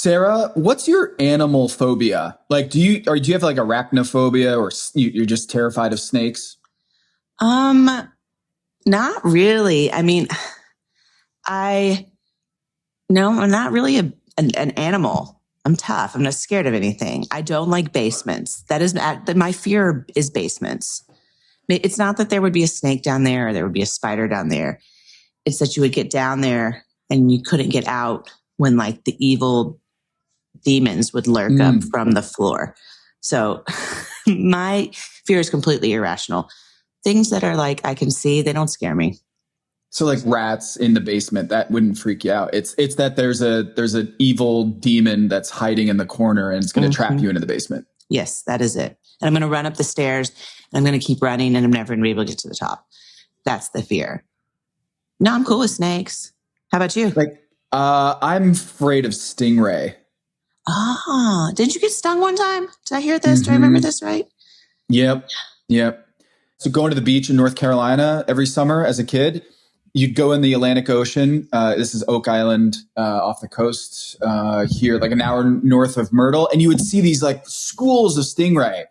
Sarah, what's your animal phobia? Like, do you have like arachnophobia, or you're just terrified of snakes? Um, Not really. I mean, I no, I'm not really an animal. I'm tough. I'm not scared of anything. I don't like basements. My fear is basements. It's not that there would be a snake down there or there would be a spider down there. It's that you would get down there and you couldn't get out when like the evil demons would lurk up from the floor. So my fear is completely irrational. Things that are like I can see, they don't scare me. So like rats in the basement, that wouldn't freak you out. It's that there's an evil demon that's hiding in the corner and it's going to trap you into the basement. Yes, that is it. And I'm going to run up the stairs and I'm going to keep running and I'm never going to be able to get to the top. That's the fear. No, I'm cool with snakes. How about you? Like, I'm afraid of stingray. Didn't you get stung one time? Did I hear this? Do I remember this right? Yep. So going to the beach in North Carolina every summer as a kid, you'd go in the Atlantic Ocean. This is Oak Island off the coast here, like an hour north of Myrtle. And you would see these like schools of stingray.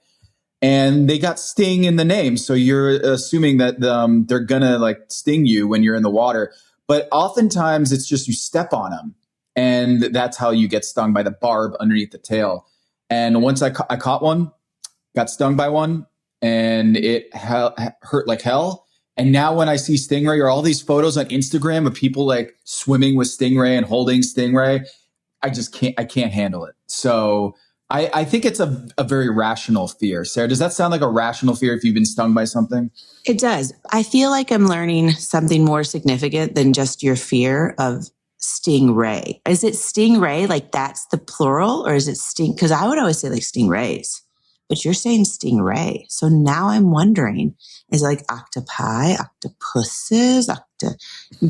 And they got sting in the name. So you're assuming that they're going to like sting you when you're in the water. But oftentimes it's just you step on them. And that's how you get stung, by the barb underneath the tail. And once I caught one, got stung by one, and it hurt like hell. And now when I see stingray, or all these photos on Instagram of people like swimming with stingray and holding stingray, I can't handle it. So I think it's a very rational fear. Sarah, does that sound like a rational fear if you've been stung by something? It does. I feel like I'm learning something more significant than just your fear of stingray. Is it stingray? Like that's the plural, or is it sting? Because I would always say like stingrays, but you're saying stingray. So now I'm wondering, is it like octopi, octopuses,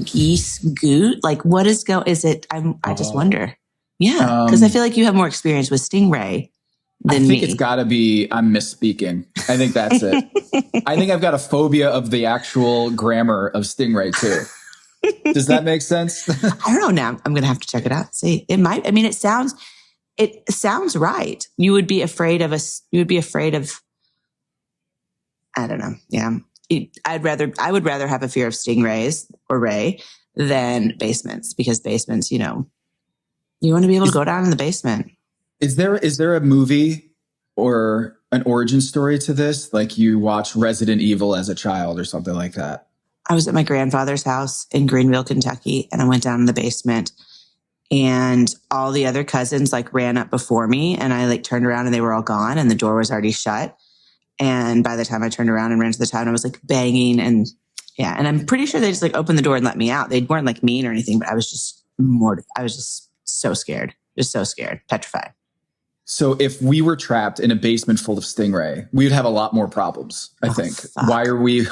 geese, goot? Like what is is it? I just wonder. Yeah. Because I feel like you have more experience with stingray than me. I think it's gotta be, I'm misspeaking. I think that's it. I think I've got a phobia of the actual grammar of stingray too. Does that make sense? I don't know. Now I'm going to have to check it out. See, it might. I mean, it sounds right. You would be afraid of I don't know. Yeah, I would rather have a fear of stingrays or ray than basements, because basements, you want to be able to go down in the basement. Is there a movie or an origin story to this? Like you watched Resident Evil as a child or something like that? I was at my grandfather's house in Greenville, Kentucky, and I went down in the basement and all the other cousins like ran up before me, and I like turned around and they were all gone and the door was already shut. And by the time I turned around and ran to the town, I was like banging and I'm pretty sure they just like opened the door and let me out. They weren't like mean or anything, but I was just I was just so scared, petrified. So if we were trapped in a basement full of stingray, we'd have a lot more problems, I think. Fuck. Why are we an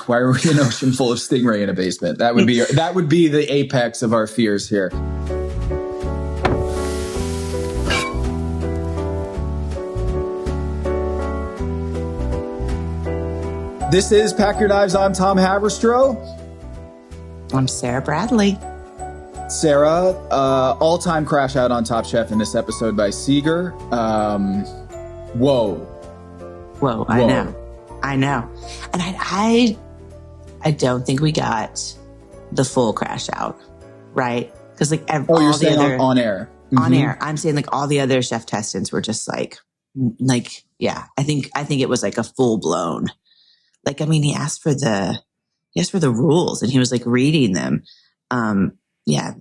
ocean full of stingray in a basement? That would be the apex of our fears here. This is Pack Your Knives. I'm Tom Haberstroh. I'm Sarah Bradley. Sarah, all-time crash out on Top Chef in this episode by Seeger. Whoa, I know. And I don't think we got the full crash out, right? Because like you're saying on air. Mm-hmm. On air. I'm saying like all the other chef testants were just like, yeah, I think it was like a full blown, like, I mean, he asked for the rules and he was like reading them.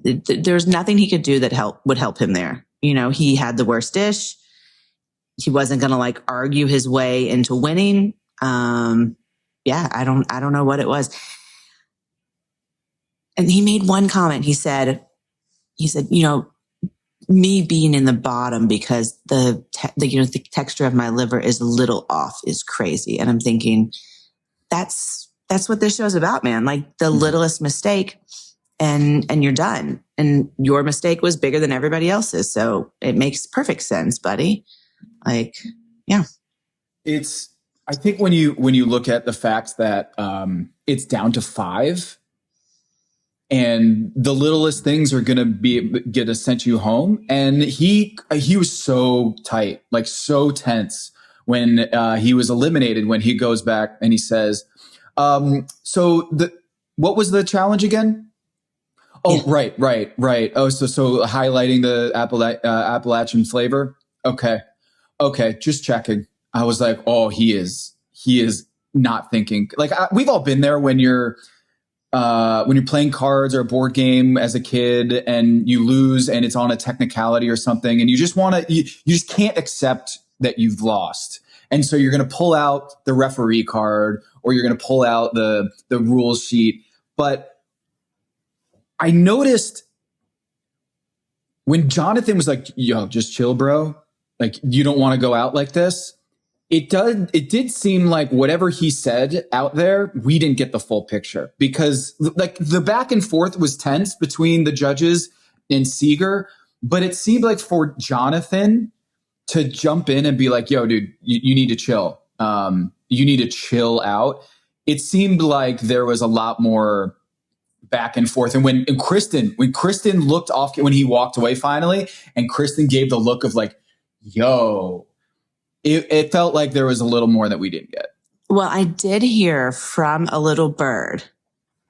There's nothing he could do that would help him there. He had the worst dish. He wasn't going to like argue his way into winning. I don't know what it was. And he made one comment. He said, me being in the bottom because the texture of my liver is a little off is crazy. And I'm thinking that's what this show's about, man. Like the littlest mistake and you're done. And your mistake was bigger than everybody else's. So it makes perfect sense, buddy. Like, yeah. I think when you look at the fact that it's down to 5, and the littlest things are going to get to send you home. And he was so tight, like so tense when he was eliminated, when he goes back and he says, so what was the challenge again? Oh, yeah. Right. Oh, so highlighting the Appalachian flavor. Okay. Just checking. I was like, oh, he is not thinking. Like we've all been there when you're playing cards or a board game as a kid and you lose and it's on a technicality or something, and you just you just can't accept that you've lost. And so you're going to pull out the referee card, or you're going to pull out the rules sheet. But I noticed when Jonathan was like, yo, just chill, bro. Like, you don't want to go out like this. It did seem like whatever he said out there, we didn't get the full picture, because like the back and forth was tense between the judges and Seeger. But it seemed like for Jonathan to jump in and be like, yo, dude, you need to chill. You need to chill out. It seemed like there was a lot more back and forth. And when Kristen looked off, when he walked away finally, and Kristen gave the look of like, yo, it felt like there was a little more that we didn't get. Well, I did hear from a little bird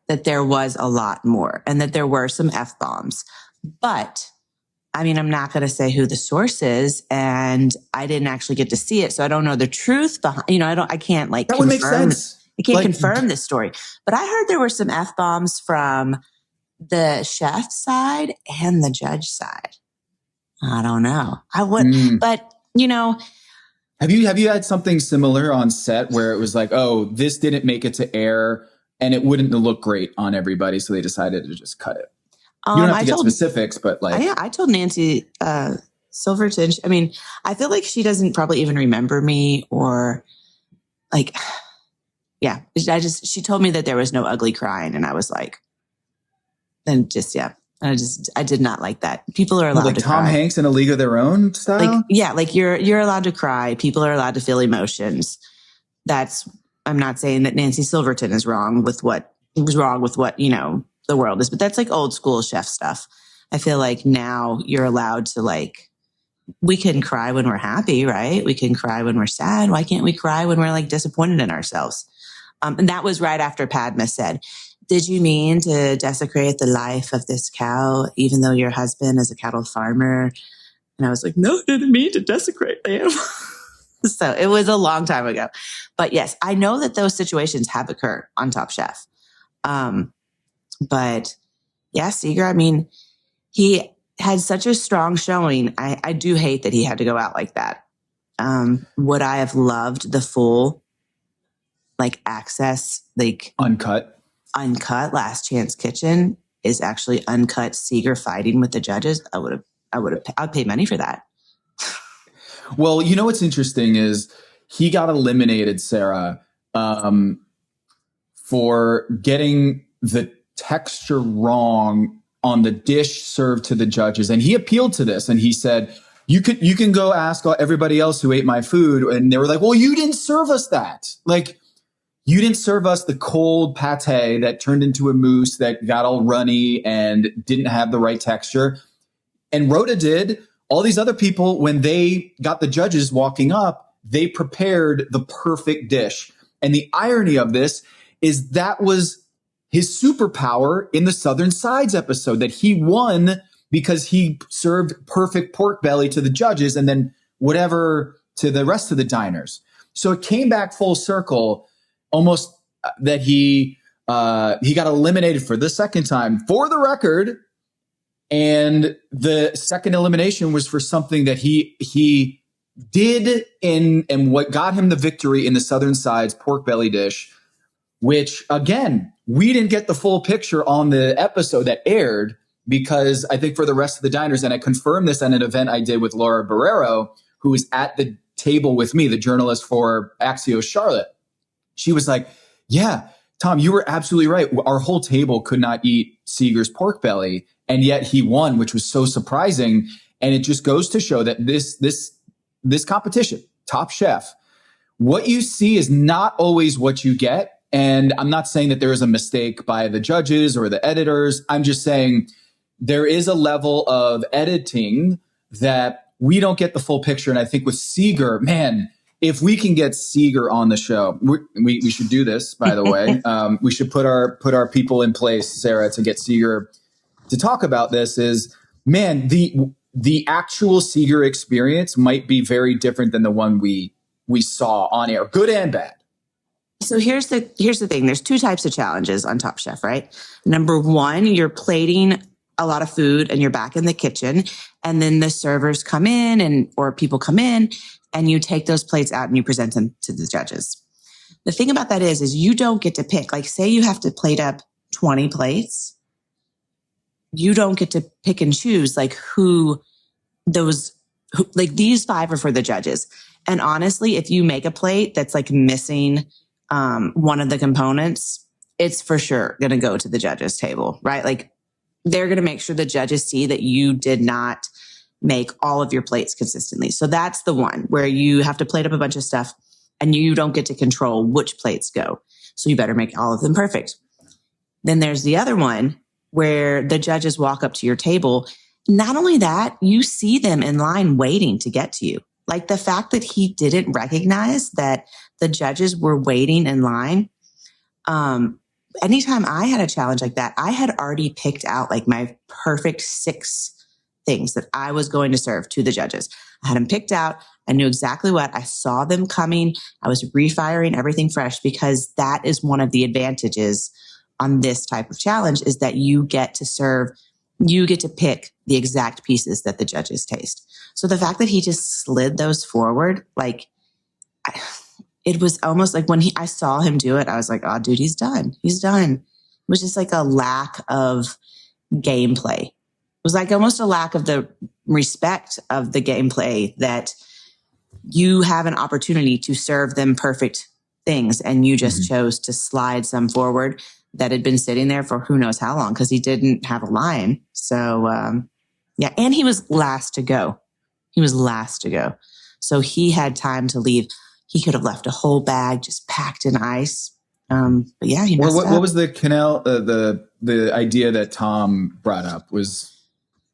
that there was a lot more and that there were some F-bombs. But I mean, I'm not going to say who the source is, and I didn't actually get to see it. So I don't know the truth behind, I can't like, that would make sense. I can't confirm this story, but I heard there were some F-bombs from the chef side and the judge side. I don't know. I would, but have you had something similar on set where it was like, oh, this didn't make it to air and it wouldn't look great on everybody, so they decided to just cut it? You don't have to get specifics, but like, I told Nancy Silverton. I mean, I feel like she doesn't probably even remember me, or like. Yeah, she told me that there was no ugly crying, and I was like, I did not like that. People are allowed to cry. Tom Hanks in A League of Their Own style? Like you're allowed to cry. People are allowed to feel emotions. I'm not saying that Nancy Silverton is wrong with what the world is, but that's like old school chef stuff. I feel like now you're allowed to we can cry when we're happy, right? We can cry when we're sad. Why can't we cry when we're like disappointed in ourselves? And that was right after Padma said, did you mean to desecrate the life of this cow, even though your husband is a cattle farmer? And I was like, no, I didn't mean to desecrate the animal. So it was a long time ago. But yes, I know that those situations have occurred on Top Chef. But yeah, Seeger, I mean, he had such a strong showing. I do hate that he had to go out like that. Would I have loved the full access, uncut Last Chance Kitchen is actually uncut Seeger fighting with the judges? I'd pay money for that. Well, what's interesting is he got eliminated, Sarah, for getting the texture wrong on the dish served to the judges. And he appealed to this, and he said, you can go ask everybody else who ate my food. And they were like, well, you didn't serve us that. Like, you didn't serve us the cold pate that turned into a mousse that got all runny and didn't have the right texture. And Rhoda did. All these other people, when they got the judges walking up, they prepared the perfect dish. And the irony of this is that was his superpower in the Southern Sides episode, that he won because he served perfect pork belly to the judges and then whatever to the rest of the diners. So it came back full circle, almost that he got eliminated for the second time, for the record. And the second elimination was for something that he did and what got him the victory in the Southern Sides pork belly dish, which again, we didn't get the full picture on the episode that aired, because I think for the rest of the diners, and I confirmed this at an event I did with Laura Barrero, who was at the table with me, the journalist for Axios Charlotte. She was like, yeah, Tom, you were absolutely right. Our whole table could not eat Seeger's pork belly, and yet he won, which was so surprising. And it just goes to show that this competition, Top Chef, what you see is not always what you get. And I'm not saying that there is a mistake by the judges or the editors. I'm just saying there is a level of editing that we don't get the full picture. And I think with Seeger, man, if we can get Seeger on the show, we should do this, by the way. We should put our people in place, Sarah, to get Seeger to talk about this. Is, man, the actual Seeger experience might be very different than the one we saw on air, good and bad. So here's the thing. There's two types of challenges on Top Chef, right? Number one, you're plating a lot of food and you're back in the kitchen, and then the servers come in or people come in and you take those plates out and you present them to the judges. The thing about that is you don't get to pick. Like, say you have to plate up 20 plates. You don't get to pick and choose like these 5 are for the judges. And honestly, if you make a plate that's like missing one of the components, it's for sure going to go to the judges table, right? Like, they're going to make sure the judges see that you did not make all of your plates consistently. So that's the one where you have to plate up a bunch of stuff and you don't get to control which plates go. So you better make all of them perfect. Then there's the other one where the judges walk up to your table. Not only that, you see them in line waiting to get to you. Like, the fact that he didn't recognize that the judges were waiting in line. Anytime I had a challenge like that, I had already picked out like my perfect 6 things that I was going to serve to the judges. I had them picked out. I knew exactly what. I saw them coming. I was refiring everything fresh, because that is one of the advantages on this type of challenge, is that you get to pick the exact pieces that the judges taste. So the fact that he just slid those forward, like, it was almost like when I saw him do it, I was like, oh, dude, he's done. He's done. It was just like a lack of gameplay. It was like almost a lack of the respect of the gameplay, that you have an opportunity to serve them perfect things and you just chose to slide some forward that had been sitting there for who knows how long, because he didn't have a line. So, yeah. And he was last to go. So he had time to leave. He could have left a whole bag just packed in ice. But yeah, he messed up. What was the canal, the idea that Tom brought up was?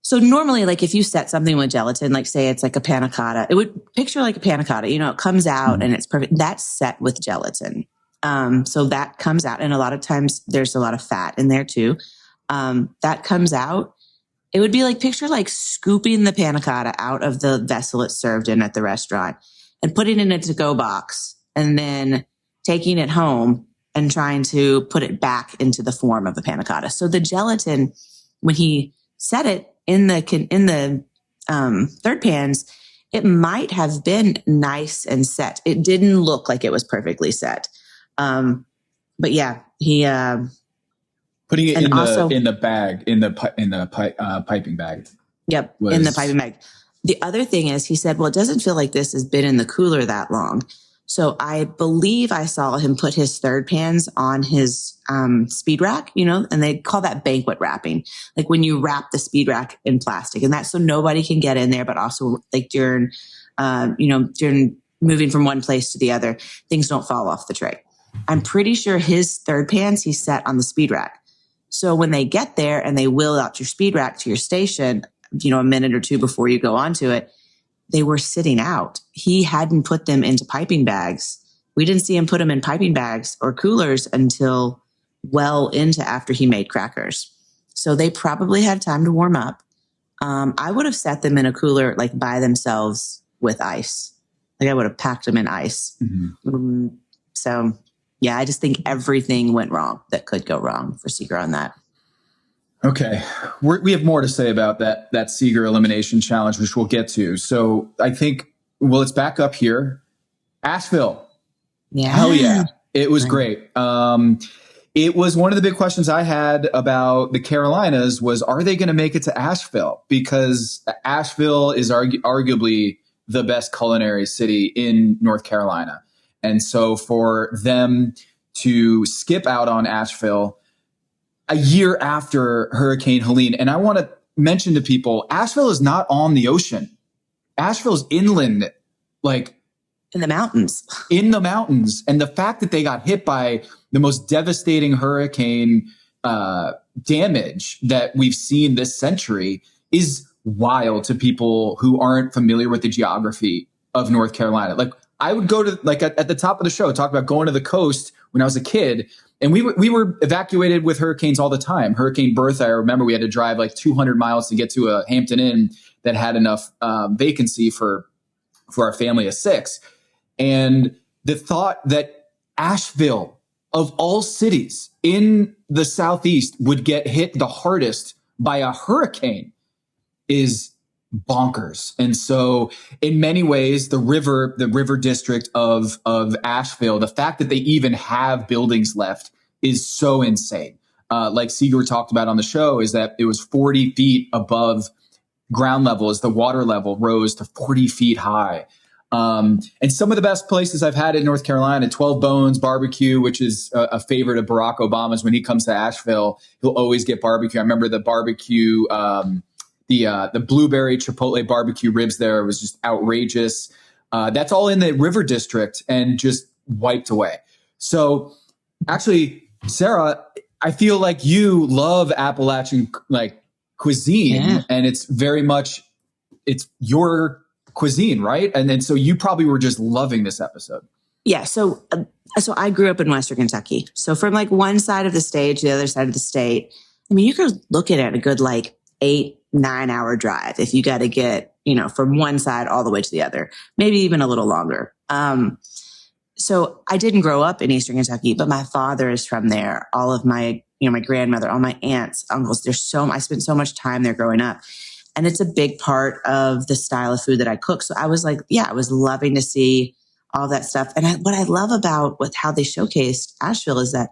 So normally, like, if you set something with gelatin, like say it's like a panna cotta, it would picture like a panna cotta, it comes out and it's perfect. That's set with gelatin. So that comes out. And a lot of times there's a lot of fat in there too. That comes out. It would be like, picture like scooping the panna cotta out of the vessel it's served in at the restaurant and putting it in a to-go box and then taking it home and trying to put it back into the form of a panna cotta. So the gelatin, when he set it in the third pans, it might have been nice and set. It didn't look like it was perfectly set. But yeah, he putting it in the bag, in the piping bag. Yep, in the piping bag. The other thing is, he said, well, it doesn't feel like this has been in the cooler that long. So I believe I saw him put his third pans on his speed rack, and they call that banquet wrapping, like when you wrap the speed rack in plastic, and that's so nobody can get in there, but also like during moving from one place to the other, things don't fall off the tray. I'm pretty sure his third pans he set on the speed rack. So when they get there and they wheel out your speed rack to your station, a minute or two before you go onto it, they were sitting out. He hadn't put them into piping bags. We didn't see him put them in piping bags or coolers until well into after he made crackers. So they probably had time to warm up. I would have set them in a cooler, like by themselves with ice. Like I would have packed them in ice. So yeah, I just think everything went wrong that could go wrong for Seeger on that. Okay. We have more to say about that Seeger elimination challenge, which we'll get to. So I think, let's back up here. Asheville. Yeah. Hell yeah. It was great. It was one of the big questions I had about the Carolinas was, are they going to make it to Asheville? Because Asheville is arguably the best culinary city in North Carolina. And so for them to skip out on Asheville a year after Hurricane Helene. And I want to mention to people, Asheville is not on the ocean. Asheville's inland, like in the mountains. In the mountains. And the fact that they got hit by the most devastating hurricane damage that we've seen this century is wild to people who aren't familiar with the geography of North Carolina. Like I would go to, like at the top of the show, talk about going to the coast when I was a kid. And we were evacuated with hurricanes all the time. Hurricane Bertha, I remember we had to drive like 200 miles to get to a Hampton Inn that had enough vacancy for our family of 6. And the thought that Asheville, of all cities in the Southeast, would get hit the hardest by a hurricane is bonkers. And so in many ways, the river district of Asheville, the fact that they even have buildings left is so insane. Like Seeger talked about on the show, is that it was 40 feet above ground level as the water level rose to 40 feet high. And some of the best places I've had in North Carolina, 12 Bones Barbecue, which is a favorite of Barack Obama's. When he comes to Asheville, he'll always get barbecue. I remember the barbecue, the blueberry chipotle barbecue ribs there was just outrageous. That's all in the river district and just wiped away. So actually, Sara, I feel like you love Appalachian like cuisine, and it's very much, it's your cuisine, right? And then so you probably were just loving this episode. Yeah. So I grew up in Western Kentucky. So from like one side of the state to the other side of the state, I mean, you could look at it a good like 8-9 hour drive if you got to get, from one side all the way to the other, maybe even a little longer. So I didn't grow up in Eastern Kentucky, but my father is from there. All of my, my grandmother, all my aunts, uncles, I spent so much time there growing up. And it's a big part of the style of food that I cook. So I was like, I was loving to see all that stuff. And what I love about how they showcased Asheville is that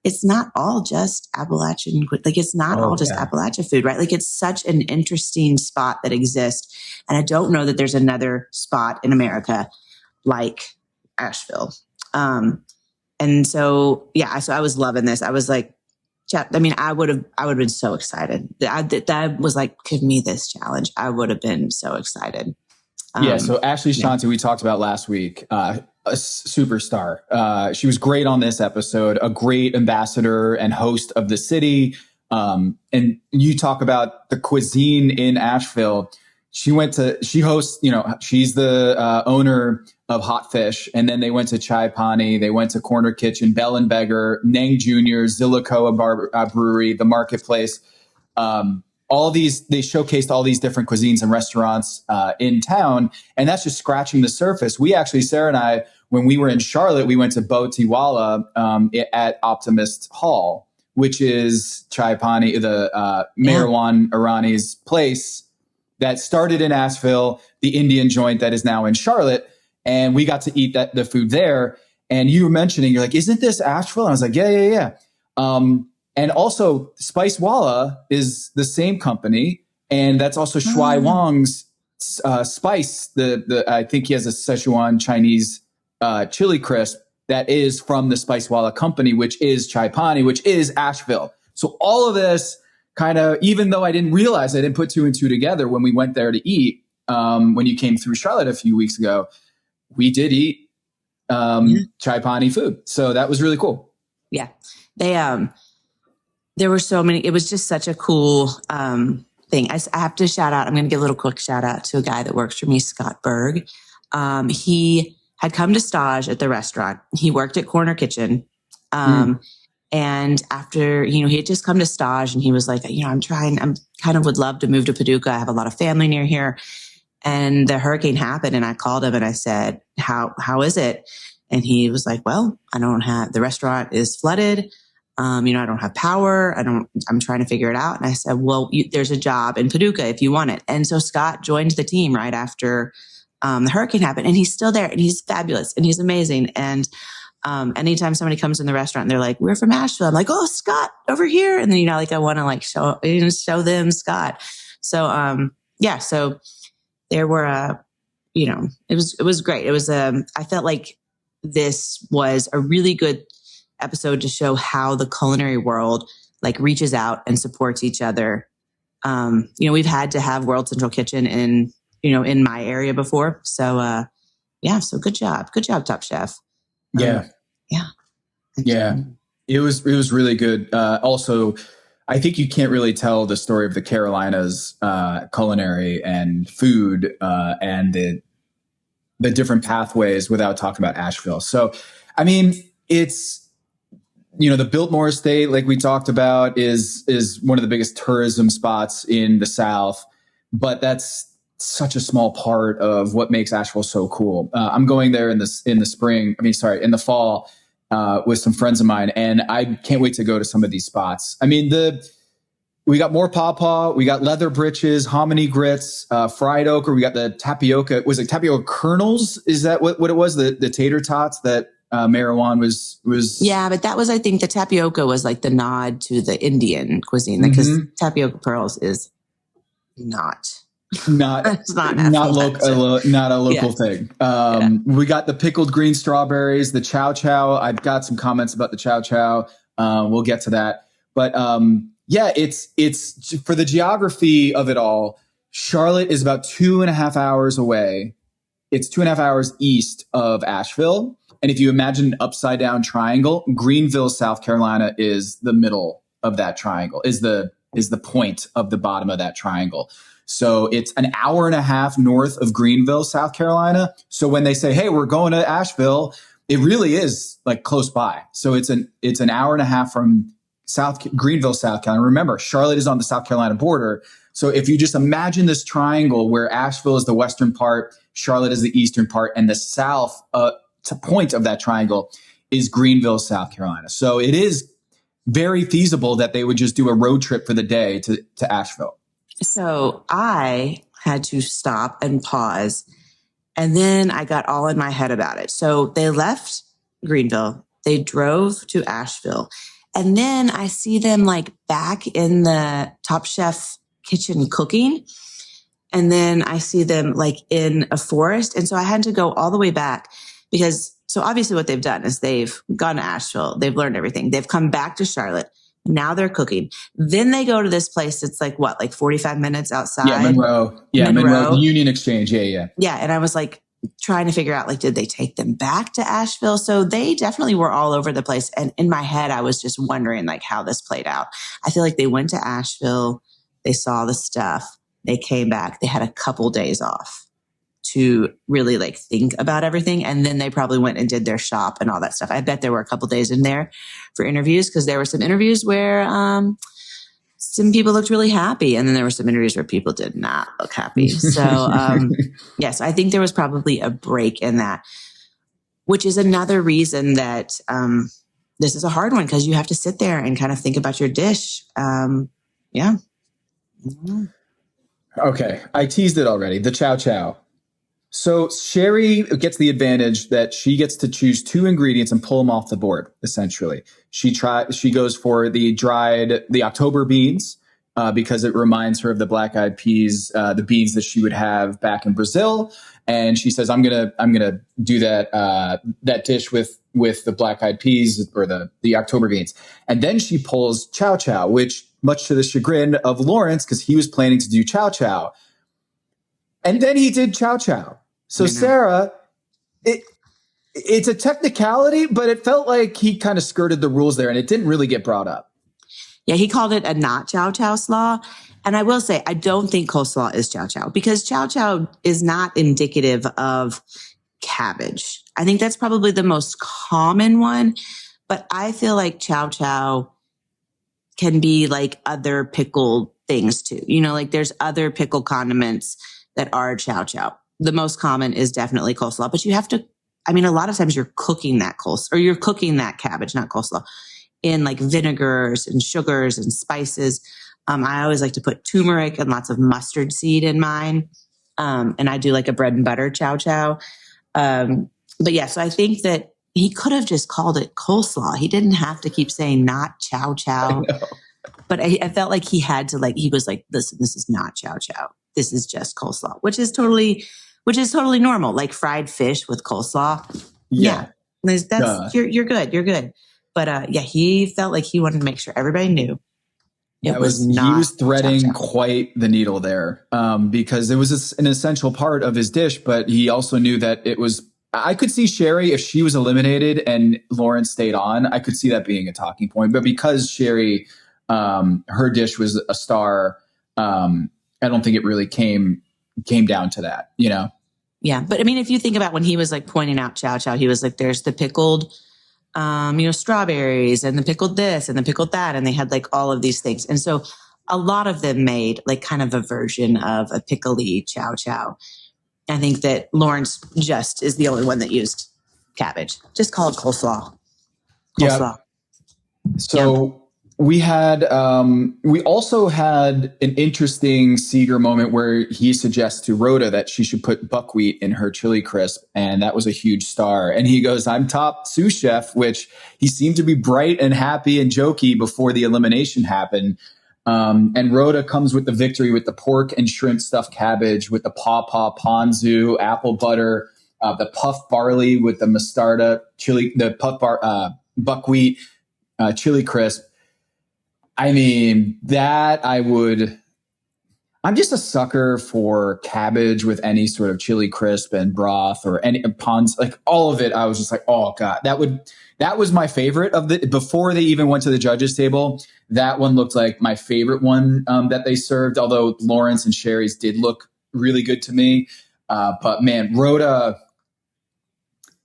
it's not all just Appalachian, like it's not all just Appalachian food, right? Like it's such an interesting spot that exists. And I don't know that there's another spot in America like Asheville. And so, so I was loving this. I was like, I would have been so excited. That was like, give me this challenge. I would have been so excited. So Ashley Shanti, we talked about last week, a superstar. She was great on this episode, a great ambassador and host of the city. And you talk about the cuisine in Asheville. She hosts, she's the owner of Hot Fish. And then they went to Chai Pani. They went to Corner Kitchen, Bell and Beggar, Nang Jr., Zillicoa Brewery, The Marketplace. All these, they showcased all these different cuisines and restaurants in town. And that's just scratching the surface. We actually, Sara and I, when we were in Charlotte, we went to Botiwala at Optimist Hall, which is Chai Pani, the Marwan Irani's place that started in Asheville, the Indian joint that is now in Charlotte. And we got to eat the food there. And you were mentioning, you're like, isn't this Asheville? And I was like, yeah. And also Spice Walla is the same company. And that's also Shuai Wang's spice. I think he has a Szechuan Chinese chili crisp that is from the Spice Walla company, which is Chai Pani, which is Asheville. So all of this kind of, even though I didn't realize, I didn't put 2 and 2 together when we went there to eat, when you came through Charlotte a few weeks ago, we did eat Chai Pani food. So that was really cool. Yeah. There were so many, it was just such a cool thing. I have to shout out, I'm going to give a little quick shout out to a guy that works for me, Scott Berg. He had come to stage at the restaurant. He worked at Corner Kitchen. And after, he had just come to stage and he was like, I'm kind of would love to move to Paducah. I have a lot of family near here. And the hurricane happened and I called him and I said, how is it? And he was like, well, the restaurant is flooded. I don't have power. I'm trying to figure it out. And I said, well, there's a job in Paducah if you want it. And so Scott joined the team right after the hurricane happened, and he's still there and he's fabulous and he's amazing. And anytime somebody comes in the restaurant and they're like, we're from Asheville, I'm like, oh, Scott over here. And then, I want to show them Scott. So, so there were, it was great. It was, I felt like this was a really good episode to show how the culinary world reaches out and supports each other. We've had to have World Central Kitchen in my area before. So, so good job. Good job, Top Chef. Yeah. It was really good. Also, I think you can't really tell the story of the Carolinas culinary and food and the different pathways without talking about Asheville. So, I mean, it's the Biltmore Estate, like we talked about, is one of the biggest tourism spots in the South, but that's such a small part of what makes Asheville so cool. I'm going there in the spring. I mean, sorry, in the fall with some friends of mine, and I can't wait to go to some of these spots. I mean, we got more pawpaw, we got leather britches, hominy grits, fried okra. We got the tapioca. Was it tapioca kernels? Is that what it was? The tater tots that Marijuana was. Yeah, but that was, I think, the tapioca was like the nod to the Indian cuisine because tapioca pearls is not. It's not a local thing. We got the pickled green strawberries, the chow chow. I've got some comments about the chow chow. We'll get to that, but it's for the geography of it all. Charlotte is about 2.5 hours away. It's 2.5 hours east of Asheville, and if you imagine an upside down triangle, Greenville, South Carolina, is the middle of that triangle. Is the point of the bottom of that triangle. So it's an hour and a half north of Greenville, South Carolina. So when they say, hey, we're going to Asheville, it really is like close by. So it's an hour and a half from Greenville, South Carolina. Remember, Charlotte is on the South Carolina border. So if you just imagine this triangle where Asheville is the western part, Charlotte is the eastern part, and the south point of that triangle is Greenville, South Carolina. So it is very feasible that they would just do a road trip for the day to Asheville. So I had to stop and pause. And then I got all in my head about it. So they left Greenville. They drove to Asheville. And then I see them like back in the Top Chef kitchen cooking. And then I see them like in a forest. And so I had to go all the way back because, so obviously what they've done is they've gone to Asheville. They've learned everything. They've come back to Charlotte. Now they're cooking. Then they go to this place. It's like what, like 45 minutes outside? Yeah, Monroe. Yeah, Monroe. Union Exchange. Yeah. Yeah. And I was like trying to figure out, like, did they take them back to Asheville? So they definitely were all over the place. And in my head, I was just wondering like how this played out. I feel like they went to Asheville. They saw the stuff. They came back. They had a couple days off to really like think about everything. And then they probably went and did their shop and all that stuff. I bet there were a couple days in there for interviews because there were some interviews where some people looked really happy. And then there were some interviews where people did not look happy. So yes, I think there was probably a break in that, which is another reason that this is a hard one because you have to sit there and kind of think about your dish. Yeah. Okay. I teased it already. The chow chow. So Sherry gets the advantage that she gets to choose two ingredients and pull them off the board, essentially. She goes for the October beans because it reminds her of the black-eyed peas, the beans that she would have back in Brazil. And she says, I'm gonna do that dish with the black-eyed peas or the October beans. And then she pulls chow chow, which much to the chagrin of Lawrence, because he was planning to do chow chow. And then he did chow chow. So Sara, it's a technicality, but it felt like he kind of skirted the rules there and it didn't really get brought up. Yeah, he called it a not chow chow slaw. And I will say, I don't think coleslaw is chow chow because chow chow is not indicative of cabbage. I think that's probably the most common one, but I feel like chow chow can be like other pickled things too. You know, like there's other pickle condiments that are chow chow. The most common is definitely coleslaw, but you have to, I mean, a lot of times you're cooking that coleslaw or you're cooking that cabbage, not coleslaw, in like vinegars and sugars and spices. I always like to put turmeric and lots of mustard seed in mine. And I do like a bread and butter chow chow. But yeah, so I think that he could have just called it coleslaw. He didn't have to keep saying not chow chow. But I felt like he had to he was like, listen, this is not chow chow. This is just coleslaw, which is totally normal. Like fried fish with coleslaw. Yeah. That's, you're good. You're good. But yeah, he felt like he wanted to make sure everybody knew. He was threading chow chow. Quite the needle there because it was an essential part of his dish, but he also knew that it was I could see Sherry, if she was eliminated and Lauren stayed on, I could see that being a talking point. But because Sherry, her dish was a star, I don't think it really came down to that, you know? Yeah. But I mean, if you think about when he was like pointing out chow chow, he was like, there's the pickled, strawberries and the pickled this and the pickled that. And they had like all of these things. And so a lot of them made like kind of a version of a pickly chow chow. I think that Lawrence just is the only one that used cabbage. Just call it coleslaw. Yeah. So we also had an interesting Seeger moment where he suggests to Rhoda that she should put buckwheat in her chili crisp. And that was a huge star. And he goes, I'm top sous chef, which he seemed to be bright and happy and jokey before the elimination happened. And Rhoda comes with the victory with the pork and shrimp stuffed cabbage, with the pawpaw ponzu, apple butter, the puff barley with the mostarda chili, the buckwheat chili crisp. I mean, I'm just a sucker for cabbage with any sort of chili crisp and broth or any ponds, like all of it. I was just like, oh God, that was my favorite before they even went to the judges table. That one looked like my favorite one that they served, although Lawrence and Sherry's did look really good to me. But man, Rhoda,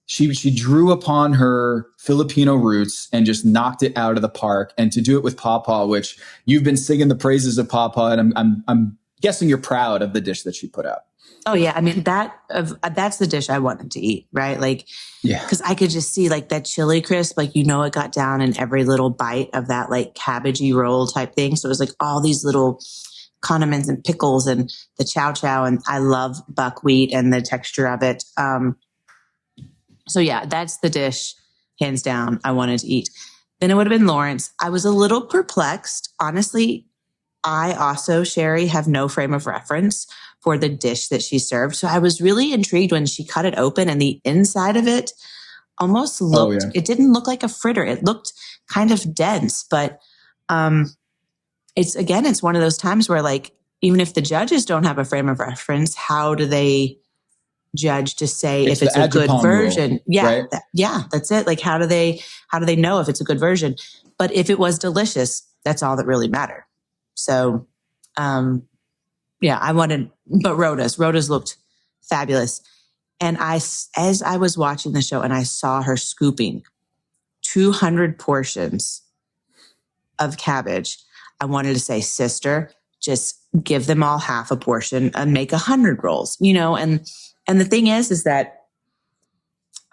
she drew upon her Filipino roots and just knocked it out of the park. And to do it with Pawpaw, which you've been singing the praises of Pawpaw, and I'm guessing you're proud of the dish that she put out. Oh yeah, I mean that's the dish I wanted to eat, right? Like, yeah, because I could just see like that chili crisp, like it got down in every little bite of that like cabbagey roll type thing. So it was like all these little condiments and pickles and the chow chow, and I love buckwheat and the texture of it. So yeah, that's the dish, hands down, I wanted to eat. Then it would have been Lawrence. I was a little perplexed, honestly. I also, Sherry, have no frame of reference for the dish that she served. So I was really intrigued when she cut it open and the inside of it almost looked, it didn't look like a fritter. It looked kind of dense, but it's one of those times where like, even if the judges don't have a frame of reference, how do they judge to say if it's a good version? Rule, yeah. Right? That's it. Like, how do they know if it's a good version? But if it was delicious, that's all that really mattered. So, but Rhoda's looked fabulous. And as I was watching the show and I saw her scooping 200 portions of cabbage, I wanted to say, sister, just give them all half a portion and make 100 rolls, and the thing is that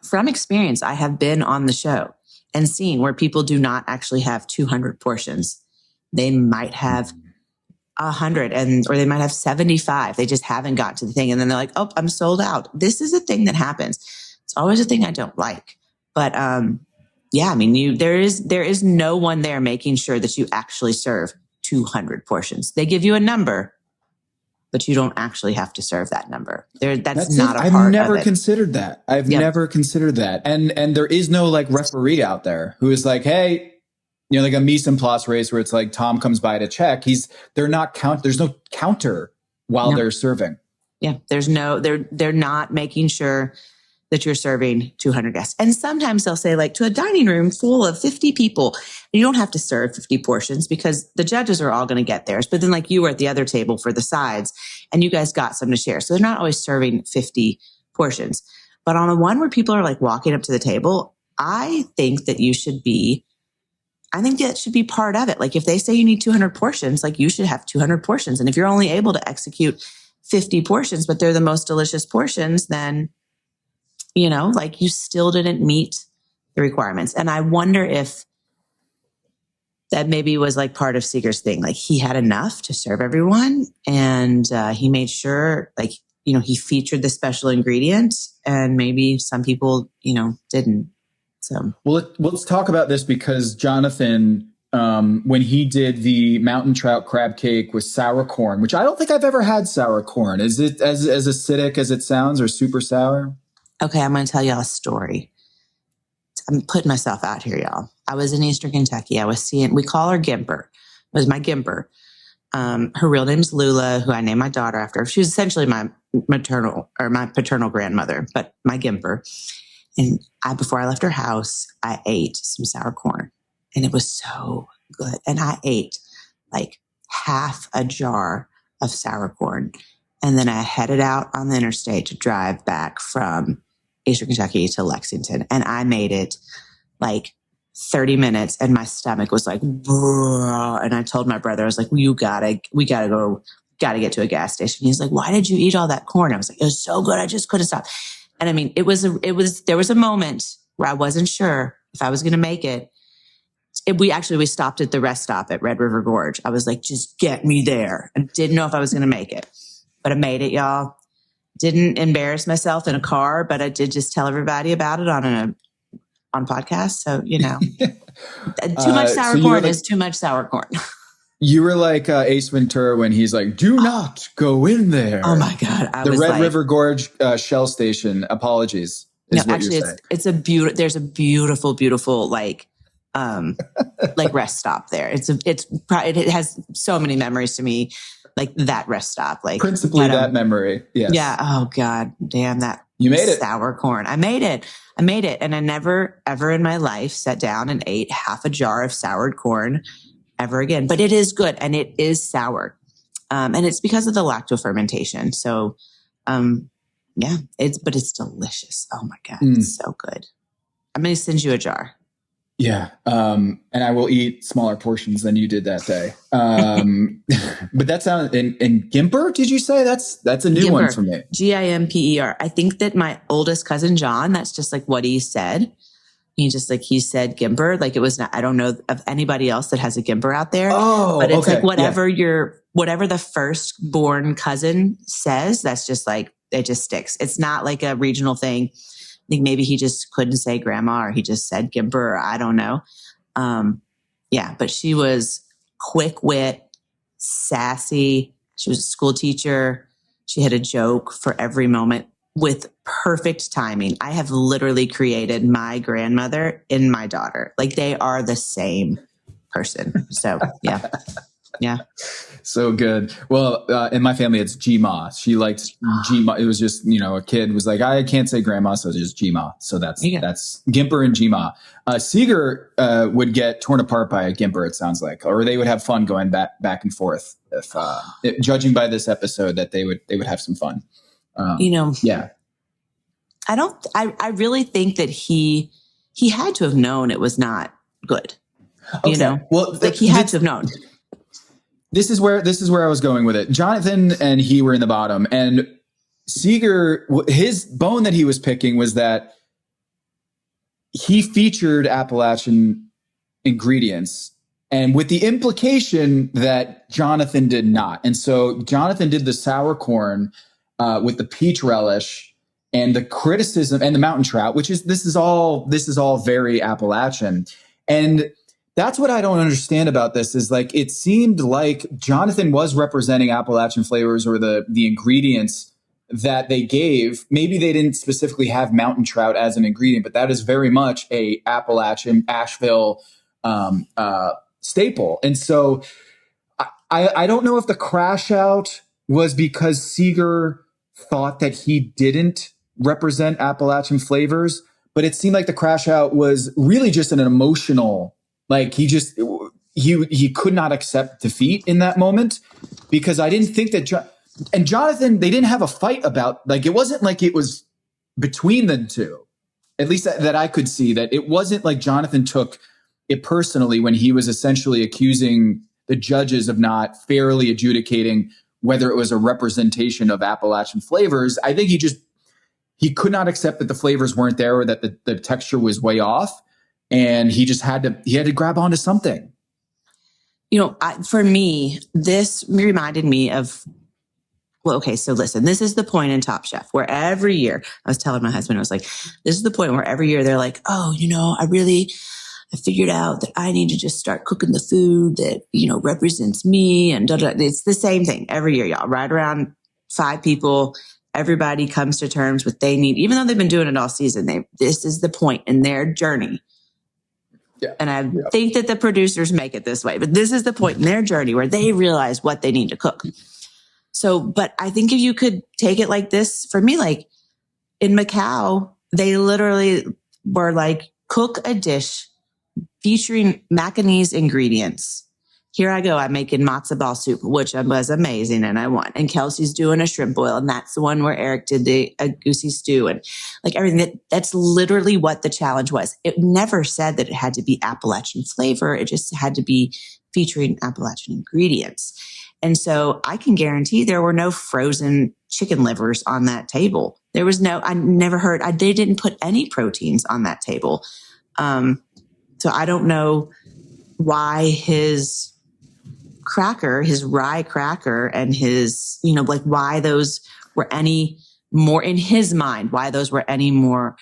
from experience, I have been on the show and seen where people do not actually have 200 portions. They might have 100 or they might have 75. They just haven't got to the thing. And then they're like, oh, I'm sold out. This is a thing that happens. It's always a thing I don't like. But I mean, there is no one there making sure that you actually serve 200 portions. They give you a number, but you don't actually have to serve that number. That's not a part of it. I've never considered that. Never considered that. And there is no like referee out there who is like, hey, like a mise en place race where it's like Tom comes by to check. There's no counter while they're serving. Yeah. They're not making sure that you're serving 200 guests. And sometimes they'll say like to a dining room full of 50 people, you don't have to serve 50 portions because the judges are all going to get theirs. But then like you were at the other table for the sides and you guys got some to share. So they're not always serving 50 portions. But on the one where people are like walking up to the table, I think that should be part of it. Like if they say you need 200 portions, like you should have 200 portions. And if you're only able to execute 50 portions, but they're the most delicious portions, then like you still didn't meet the requirements. And I wonder if that maybe was like part of Seeger's thing. Like he had enough to serve everyone and he made sure like, he featured the special ingredient and maybe some people, didn't. So, well, let's talk about this because Jonathan, when he did the mountain trout crab cake with sour corn, which I don't think I've ever had sour corn. Is it as acidic as it sounds or super sour? Okay, I'm going to tell y'all a story. I'm putting myself out here, y'all. I was in Eastern Kentucky. We call her Gimper. It was my Gimper. Her real name's Lula, who I named my daughter after. She was essentially my my paternal grandmother, but my gimper. And before I left her house, I ate some sour corn, and it was so good. And I ate like half a jar of sour corn. And then I headed out on the interstate to drive back from Eastern Kentucky to Lexington. And I made it like 30 minutes, and my stomach was like, bruh. And I told my brother, I was like, we gotta get to a gas station. He's like, why did you eat all that corn? I was like, it was so good. I just couldn't stop. And I mean, there was a moment where I wasn't sure if I was going to make it. We stopped at the rest stop at Red River Gorge. I was like, just get me there. I didn't know if I was going to make it, but I made it, y'all. Didn't embarrass myself in a car, but I did just tell everybody about it on podcast. So, too much sour corn is too much sour corn. You were like Ace Ventura when he's like, do not go in there. Oh my God. The Red River Gorge Shell Station. Apologies. It's a beautiful, there's a beautiful, beautiful, like rest stop there. It has so many memories to me, like that rest stop, like principally that memory. Yes. Yeah. Oh God, damn that. You made it. Sour corn. I made it. And I never, ever in my life sat down and ate half a jar of soured corn ever again, but it is good and it is sour. And it's because of the lactofermentation. So, it's delicious. Oh my God. It's so good. I'm going to send you a jar. Yeah. And I will eat smaller portions than you did that day. But that sounds in gimper. Did you say that's a new one for me? Gimper. I think that my oldest cousin, John, that's just like what he said. He said gimper. Like it was not, I don't know of anybody else that has a gimper out there. Oh, but it's like whatever the firstborn cousin says, that's just like, it just sticks. It's not like a regional thing. I think maybe he just couldn't say grandma or he just said gimper or I don't know. But she was quick wit, sassy. She was a school teacher. She had a joke for every moment with perfect timing. I have literally created my grandmother in my daughter. Like they are the same person. So yeah. Yeah. So good. Well, in my family, it's G-Ma. She liked G-Ma. It was just, a kid was like, I can't say grandma, so it's just G-Ma. So that's Gimper and G-Ma. Seeger would get torn apart by a Gimper, it sounds like, or they would have fun going back and forth. If judging by this episode, that they would have some fun. Yeah. I really think that he had to have known it was not good. Okay. Well, he had to have known. This is where I was going with it. Jonathan and he were in the bottom, and Seeger, his bone that he was picking was that he featured Appalachian ingredients, and with the implication that Jonathan did not. And so Jonathan did the sour corn with the peach relish and the criticism and the mountain trout, which is this is all very Appalachian. And that's what I don't understand about this is like, it seemed like Jonathan was representing Appalachian flavors or the ingredients that they gave. Maybe they didn't specifically have mountain trout as an ingredient, but that is very much a Appalachian Asheville staple. And so I don't know if the crash out was because Seeger thought that he didn't represent Appalachian flavors, but it seemed like the crash out was really just an emotional, like he could not accept defeat in that moment, because I didn't think that Jonathan, they didn't have a fight about, like, it wasn't like it was between the two, at least that I could see, that it wasn't like Jonathan took it personally when he was essentially accusing the judges of not fairly adjudicating whether it was a representation of Appalachian flavors. I think he could not accept that the flavors weren't there or that the texture was way off. And he had to grab onto something. For me, this reminded me of, so listen, this is the point in Top Chef where every year, I was telling my husband, I was like, this is the point where every year they're like, I figured out that I need to just start cooking the food that, represents me and It's the same thing every year, y'all. Right around 5 people, everybody comes to terms with they need, even though they've been doing it all season, this is the point in their journey. Yeah. And I think that the producers make it this way, but this is the point in their journey where they realize what they need to cook. So, but I think if you could take it like this, for me, like in Macau, they literally were like, cook a dish featuring Macanese ingredients. Here I go. I'm making matzo ball soup, which was amazing and I won. And Kelsey's doing a shrimp boil. And that's the one where Eric did a goosey stew and like everything. That's literally what the challenge was. It never said that it had to be Appalachian flavor. It just had to be featuring Appalachian ingredients. And so I can guarantee there were no frozen chicken livers on that table. There was no, I never heard, they didn't put any proteins on that table. So I don't know why his cracker, his rye cracker and his, like why those were any more in his mind, why those were any more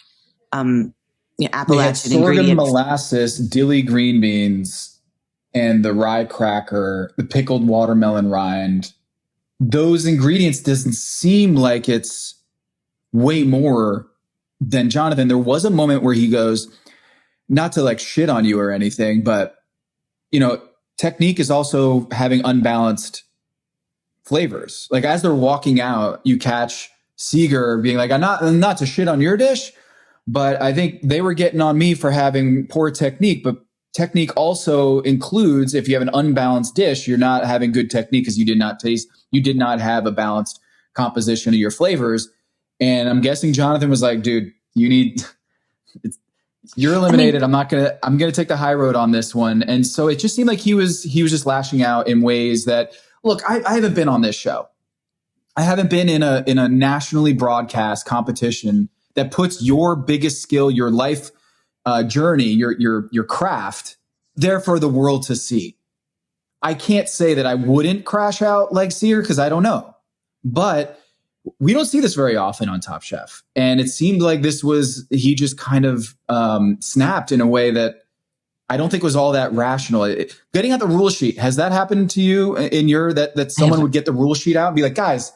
Appalachian ingredients. Molasses, dilly green beans, and the rye cracker, the pickled watermelon rind. Those ingredients doesn't seem like it's way more than Jonathan. There was a moment where he goes, not to like shit on you or anything, but technique is also having unbalanced flavors. Like as they're walking out, you catch Seeger being like, I'm not to shit on your dish, but I think they were getting on me for having poor technique. But technique also includes, if you have an unbalanced dish, you're not having good technique because you did not have a balanced composition of your flavors. And I'm guessing Jonathan was like, dude, you're eliminated. I'm going to take the high road on this one. And so it just seemed like he was just lashing out in ways that, look, I haven't been on this show. I haven't been in a nationally broadcast competition that puts your biggest skill, your life journey, your craft there for the world to see. I can't say that I wouldn't crash out like Sear because I don't know, but we don't see this very often on Top Chef. And it seemed like he just kind of snapped in a way that I don't think was all that rational. Getting out the rule sheet, has that happened to you in that someone would get the rule sheet out and be like, guys,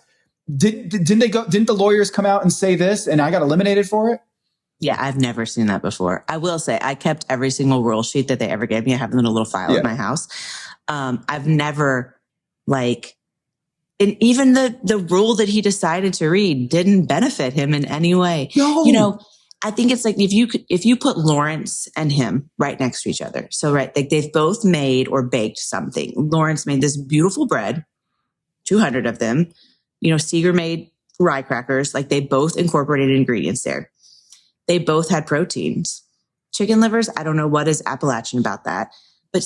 didn't the lawyers come out and say this and I got eliminated for it? Yeah, I've never seen that before. I will say I kept every single rule sheet that they ever gave me. I have them in a little file in my house. I've never and even the rule that he decided to read didn't benefit him in any way. No. I think it's like if you put Lawrence and him right next to each other. So like they've both made or baked something. Lawrence made this beautiful bread, 200 of them. Seeger made rye crackers. Like they both incorporated ingredients there. They both had proteins. Chicken livers, I don't know what is Appalachian about that. But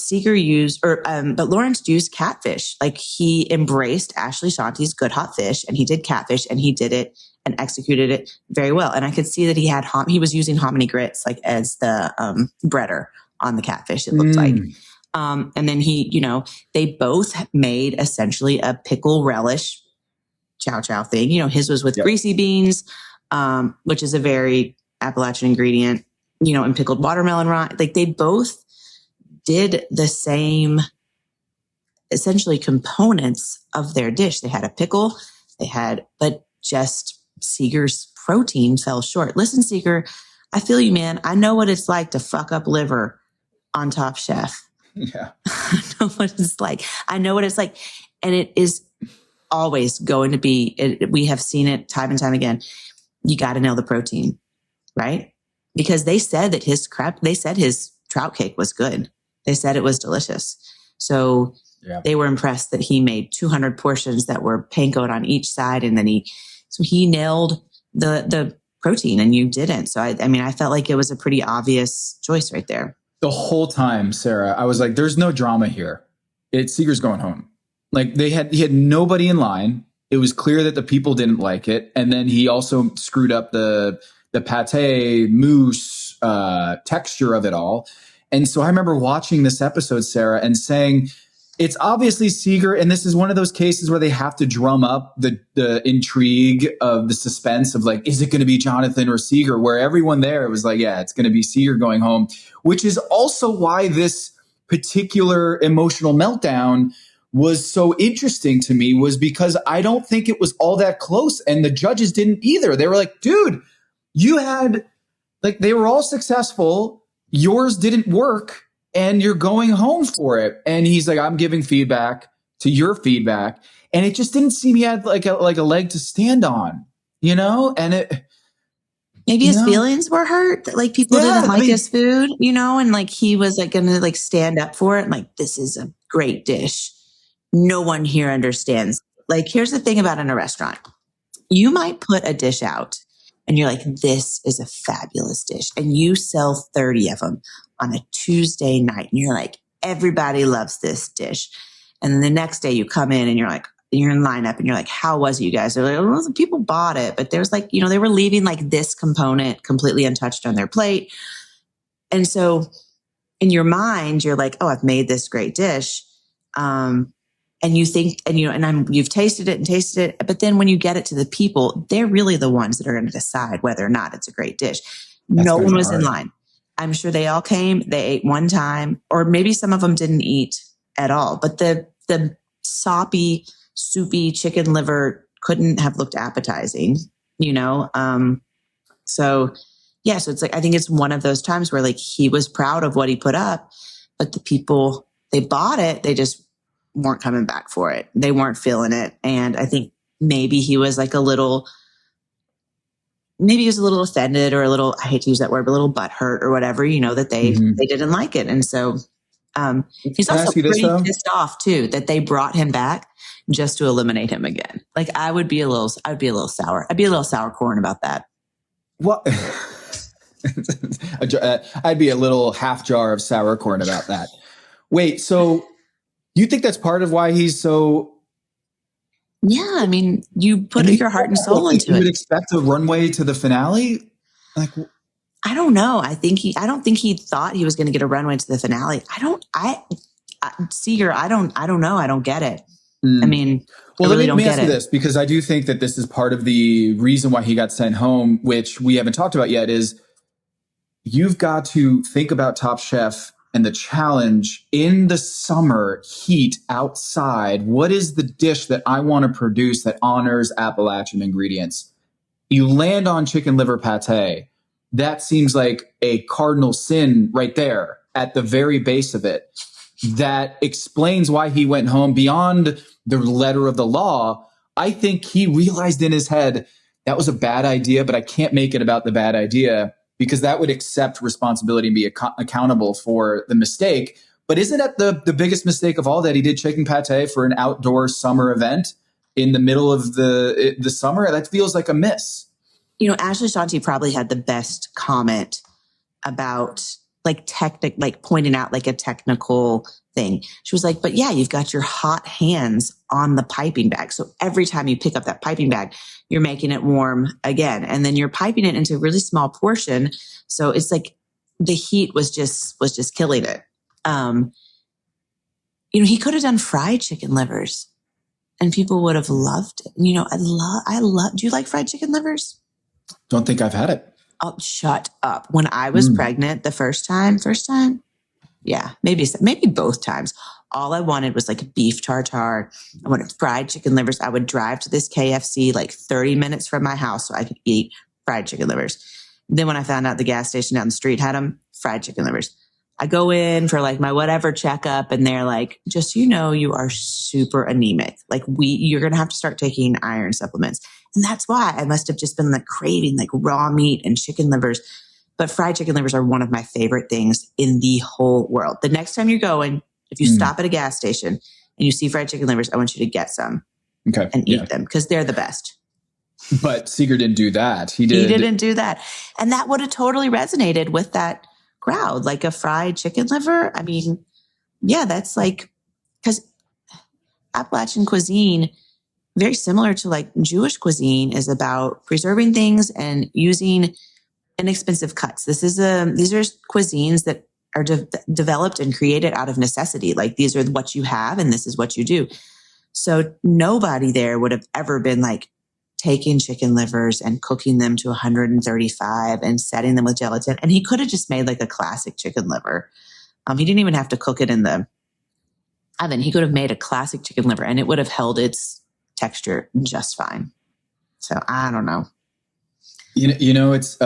but Lawrence used catfish. Like he embraced Ashley Shanti's Good Hot Fish and he did catfish and he did it and executed it very well. And I could see that he was using hominy grits like as the breader on the catfish, it looked like. And then they both made essentially a pickle relish chow chow thing. His was with greasy beans, which is a very Appalachian ingredient, and pickled watermelon rind. Like they both did the same essentially components of their dish. They had a pickle, but just Seeger's protein fell short. Listen, Seeger, I feel you, man. I know what it's like to fuck up liver on Top Chef. Yeah. I know what it's like. And it is always going to be, we have seen it time and time again. You got to nail the protein, right? Because they said that his trout cake was good. They said it was delicious. So they were impressed that he made 200 portions that were pankoed on each side. And then he nailed the protein and you didn't. So I felt like it was a pretty obvious choice right there. The whole time, Sarah, I was like, there's no drama here. Seeger's going home. Like he had nobody in line. It was clear that the people didn't like it. And then he also screwed up the pate mousse texture of it all. And so I remember watching this episode, Sarah, and saying, it's obviously Seeger. And this is one of those cases where they have to drum up the intrigue of the suspense of like, is it going to be Jonathan or Seeger? Where everyone there was like, yeah, it's going to be Seeger going home, which is also why this particular emotional meltdown was so interesting to me, was because I don't think it was all that close. And the judges didn't either. They were like, dude, they were all successful. Yours didn't work and you're going home for it. And he's like, I'm giving feedback to your feedback. And it just didn't seem he had like a leg to stand on, and it, maybe his feelings were hurt, that like people didn't like his food, and like he was like going to like stand up for it. And like, this is a great dish. No one here understands. Like, here's the thing about in a restaurant. You might put a dish out and you're like, this is a fabulous dish. And you sell 30 of them on a Tuesday night. And you're like, everybody loves this dish. And then the next day you come in and you're like, you're in lineup and you're like, how was it, you guys? They're like, well, people bought it, but there's like, they were leaving like this component completely untouched on their plate. And so in your mind, you're like, oh, I've made this great dish. And you think, and you've tasted it. But then when you get it to the people, they're really the ones that are going to decide whether or not it's a great dish. No one was in line. I'm sure they all came, they ate one time, or maybe some of them didn't eat at all. But the soppy, soupy chicken liver couldn't have looked appetizing, So it's like, I think it's one of those times where like he was proud of what he put up, but the people, they bought it, they just weren't coming back for it. They weren't feeling it. And I think maybe he was like a little offended or a little, I hate to use that word, but a little butthurt or whatever, that they didn't like it. And so he's also pretty pissed off too, that they brought him back just to eliminate him again. Like I'd be a little sour. I'd be a little sour corn about that. What? I'd be a little half jar of sour corn about that. Wait, so you think that's part of why he's so? Yeah, I mean, you put your heart and soul into it. You would expect a runway to the finale? Like, I don't know. I don't think he thought he was going to get a runway to the finale. Seeger, I don't know. I don't get it. I mean, well, let me ask you this, because I do think that this is part of the reason why he got sent home, which we haven't talked about yet, is you've got to think about Top Chef and the challenge in the summer heat outside. What is the dish that I want to produce that honors Appalachian ingredients? You land on chicken liver pate. That seems like a cardinal sin right there at the very base of it. That explains why he went home beyond the letter of the law. I think he realized in his head that was a bad idea, but I can't make it about the bad idea, because that would accept responsibility and be accountable for the mistake. But isn't that the biggest mistake of all, that he did chicken pate for an outdoor summer event in the middle of the summer? That feels like a miss. Ashley Shanti probably had the best comment about like pointing out like a technical thing. She was like, but yeah, you've got your hot hands on the piping bag. So every time you pick up that piping bag, you're making it warm again. And then you're piping it into a really small portion. So it's like the heat was just killing it. He could have done fried chicken livers and people would have loved it. I love, do you like fried chicken livers? Don't think I've had it. Oh, shut up. When I was pregnant the first time, yeah, maybe both times, all I wanted was like beef tartare. I wanted fried chicken livers. I would drive to this KFC like 30 minutes from my house so I could eat fried chicken livers. Then when I found out the gas station down the street had them, fried chicken livers. I go in for like my whatever checkup and they're like, just so you know, you are super anemic. Like you're going to have to start taking iron supplements. And that's why I must have just been like craving like raw meat and chicken livers. But fried chicken livers are one of my favorite things in the whole world. The next time you're going, if you stop at a gas station and you see fried chicken livers, I want you to get some and eat them because they're the best. But Seeger didn't do that. He didn't do that. And that would have totally resonated with that crowd, like a fried chicken liver. I mean, yeah, that's like, because Appalachian cuisine, very similar to like Jewish cuisine, is about preserving things and using inexpensive cuts. These are cuisines that are developed and created out of necessity. Like these are what you have and this is what you do. So nobody there would have ever been like taking chicken livers and cooking them to 135 and setting them with gelatin. And he could have just made like a classic chicken liver. He didn't even have to cook it in the oven. He could have made a classic chicken liver and it would have held its texture just fine. So I don't know. It's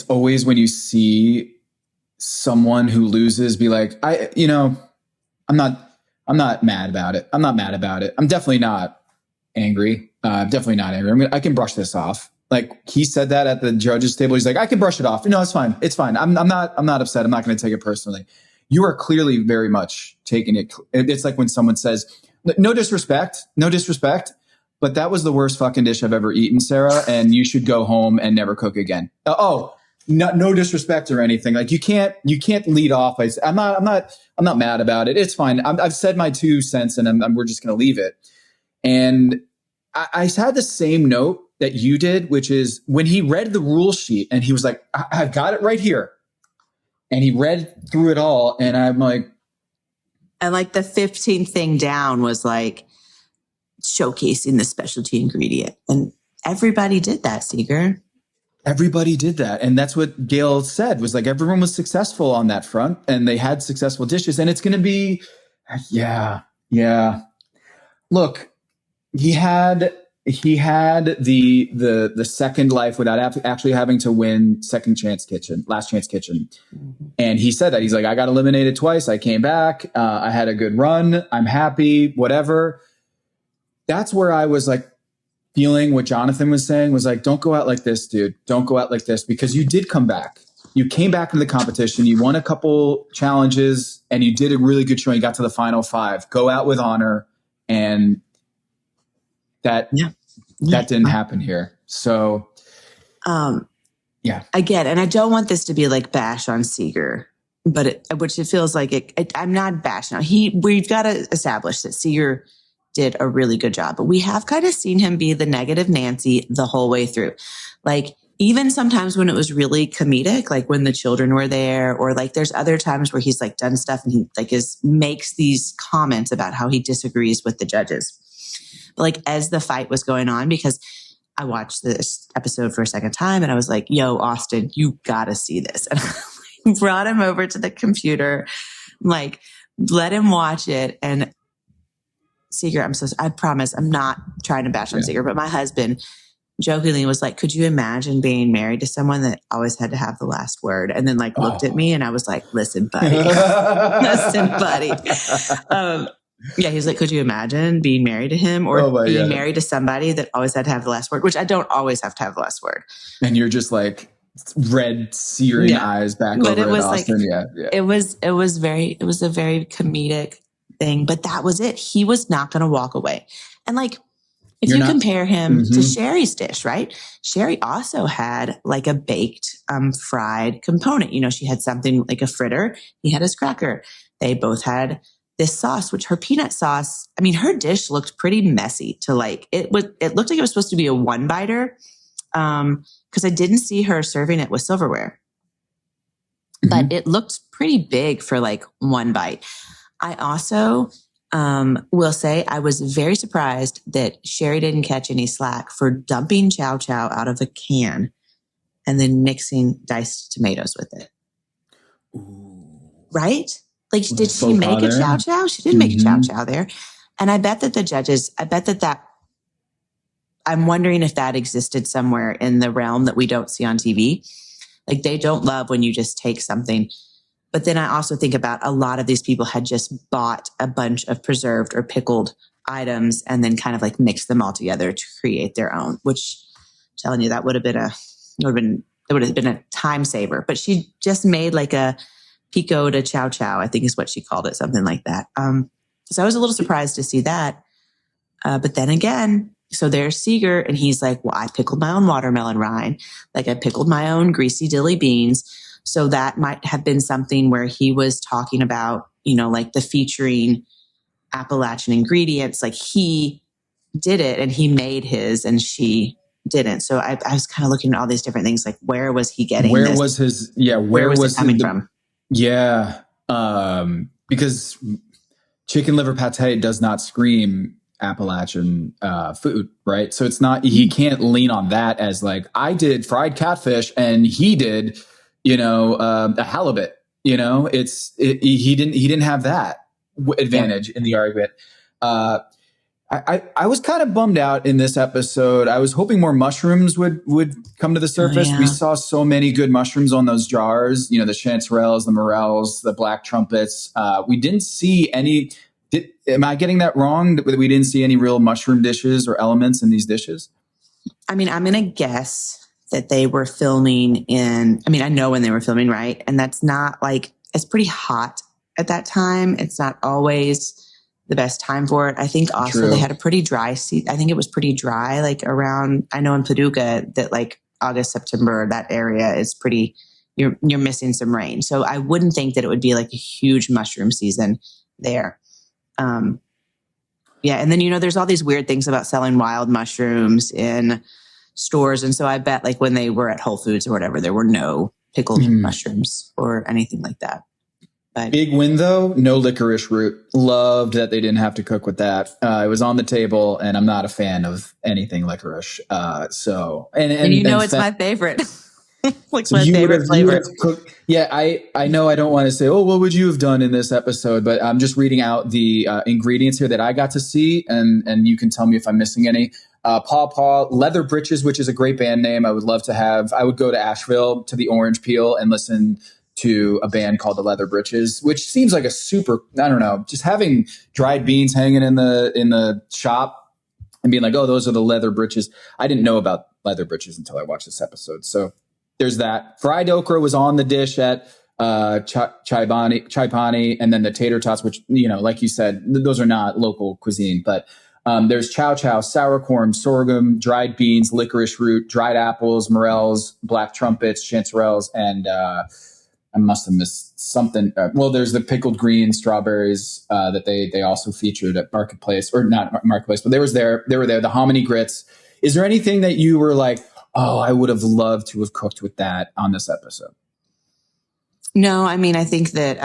always when you see someone who loses be like, I'm I'm not mad about it. I'm definitely not angry. I can brush this off. Like he said that at the judges table. He's like, I can brush it off. No, it's fine. It's fine. I'm not upset. I'm not going to take it personally. You are clearly very much taking it. It's like when someone says, no disrespect, but that was the worst fucking dish I've ever eaten, Sarah. And you should go home and never cook again. No disrespect or anything. Like you can't lead off. I'm not mad about it. It's fine. I've said my 2 cents and we're just going to leave it. And I had the same note that you did, which is when he read the rule sheet and he was like, I've got it right here. And he read through it all. And I'm like. And like the 15th thing down was like showcasing the specialty ingredient. And everybody did that, Seeger. Everybody did that. And that's what Gail said was like, everyone was successful on that front and they had successful dishes. And it's going to be, yeah. Look, he had the second life without actually having to win last chance kitchen. Mm-hmm. And he said that he's like, I got eliminated twice. I came back. I had a good run. I'm happy, whatever. That's where I was like feeling what Jonathan was saying was like, don't go out like this, dude. Don't go out like this because you did come back. You came back into the competition. You won a couple challenges and you did a really good show. You got to the final 5. Go out with honor. And that didn't happen here. So, yeah. Again, and I don't want this to be like bash on Seeger, but which it feels like I'm not bashing on. We've got to establish that Seeger did a really good job, but we have kind of seen him be the negative Nancy the whole way through. Like even sometimes when it was really comedic, like when the children were there, or like there's other times where he's like done stuff and he like makes these comments about how he disagrees with the judges. But like as the fight was going on, because I watched this episode for a second time and I was like, yo, Austin, you gotta see this. And I brought him over to the computer, like let him watch it. And Seeger, I promise I'm not trying to bash on Seeger, but my husband jokingly was like, could you imagine being married to someone that always had to have the last word? And then like looked at me and I was like, listen, buddy. Yeah, he was like, could you imagine being married to him or being married to somebody that always had to have the last word, which I don't always have to have the last word. And you're just like red searing eyes back but over it was at Austin. Like, It was a very comedic thing, but that was it. He was not going to walk away. And like, if you compare him to Sherry's dish, right? Sherry also had like a baked, fried component. You know, she had something like a fritter. He had his cracker. They both had this sauce, which her peanut sauce, I mean, her dish looked pretty messy to like, it looked like it was supposed to be a one biter. Cause I didn't see her serving it with silverware, but it looked pretty big for like one bite. I also, will say I was very surprised that Sherry didn't catch any slack for dumping chow chow out of a can and then mixing diced tomatoes with it. Ooh. Right? Like, did she make a chow chow? She didn't make a chow chow there. And I bet that the judges, I'm wondering if that existed somewhere in the realm that we don't see on TV. Like, they don't love when you just take something. But then I also think about a lot of these people had just bought a bunch of preserved or pickled items and then kind of like mixed them all together to create their own, which I'm telling you, that would have been a time saver. But she just made like a pico de chow chow, I think is what she called it, something like that. So I was a little surprised to see that. But then again, so there's Seeger and he's like, well, I pickled my own watermelon rind. Like I pickled my own greasy dilly beans. So that might have been something where he was talking about, you know, like the featuring Appalachian ingredients, like he did it and he made his and she didn't. So I was kind of looking at all these different things, like where was he getting where this? Was his, yeah, where was it coming from? Yeah. Because chicken liver pate does not scream Appalachian food, right? So it's not, he can't lean on that as like, I did fried catfish and he did, you know, a halibut, you know, he didn't have that advantage in the argument. I was kind of bummed out in this episode. I was hoping more mushrooms would come to the surface. We saw so many good mushrooms on those jars, you know, the chanterelles, the morels, the black trumpets. We didn't see any Am I getting that wrong? That we didn't see any real mushroom dishes or elements in these dishes? I mean, I'm going to guess that they were filming I know when they were filming, right? And that's not like, it's pretty hot at that time. It's not always the best time for it. I think also True. They had a pretty dry season. I think it was pretty dry, like around, I know in Paducah that like August, September, that area is pretty, you're missing some rain. So I wouldn't think that it would be like a huge mushroom season there. Yeah. And then, there's all these weird things about selling wild mushrooms in stores. And so I bet like when they were at Whole Foods or whatever, there were no pickled mushrooms or anything like that. But big win though, no licorice root. Loved that they didn't have to cook with that. It was on the table, and I'm not a fan of anything licorice. It's my favorite. Like so my favorite flavor. Yeah, I know I don't want to say, oh, what would you have done in this episode? But I'm just reading out the ingredients here that I got to see, and you can tell me if I'm missing any. Paw, Leather Britches, which is a great band name. I would love to have. I would go to Asheville to the Orange Peel and listen to a band called the Leather Britches, which seems like a super, I don't know, just having dried beans hanging in the shop and being like, oh, those are the Leather Britches. I didn't know about Leather Britches until I watched this episode. So there's that. Fried okra was on the dish at chai pani, and then the tater tots, which, like you said, those are not local cuisine, but there's chow chow, sour corn, sorghum, dried beans, licorice root, dried apples, morels, black trumpets, chanterelles, and I must have missed something. There's the pickled green strawberries that they also featured at Marketplace, or not Marketplace, but they were there. The hominy grits. Is there anything that you were like, oh, I would have loved to have cooked with that on this episode? No, I mean, I think that,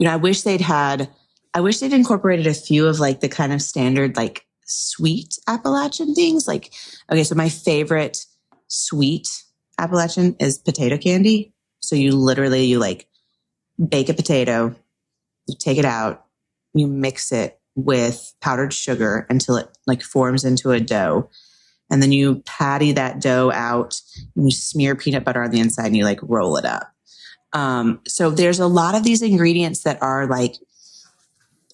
I wish they'd incorporated a few of like the kind of standard, like sweet Appalachian things. Like, okay, so my favorite sweet Appalachian is potato candy. So you like bake a potato, you take it out, you mix it with powdered sugar until it like forms into a dough. And then you patty that dough out and you smear peanut butter on the inside and you like roll it up. So there's a lot of these ingredients that are like,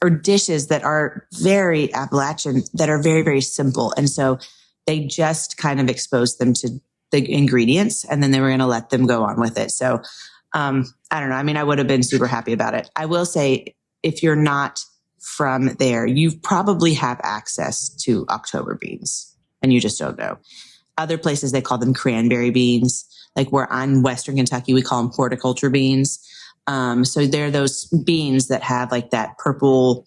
or dishes that are very Appalachian that are very, very simple. And so they just kind of exposed them to the ingredients and then they were going to let them go on with it. So, I don't know. I mean, I would have been super happy about it. I will say if you're not from there, you probably have access to October beans and you just don't know. Other places, they call them cranberry beans. Like we're on Western Kentucky, we call them horticulture beans. So they're those beans that have like that purple,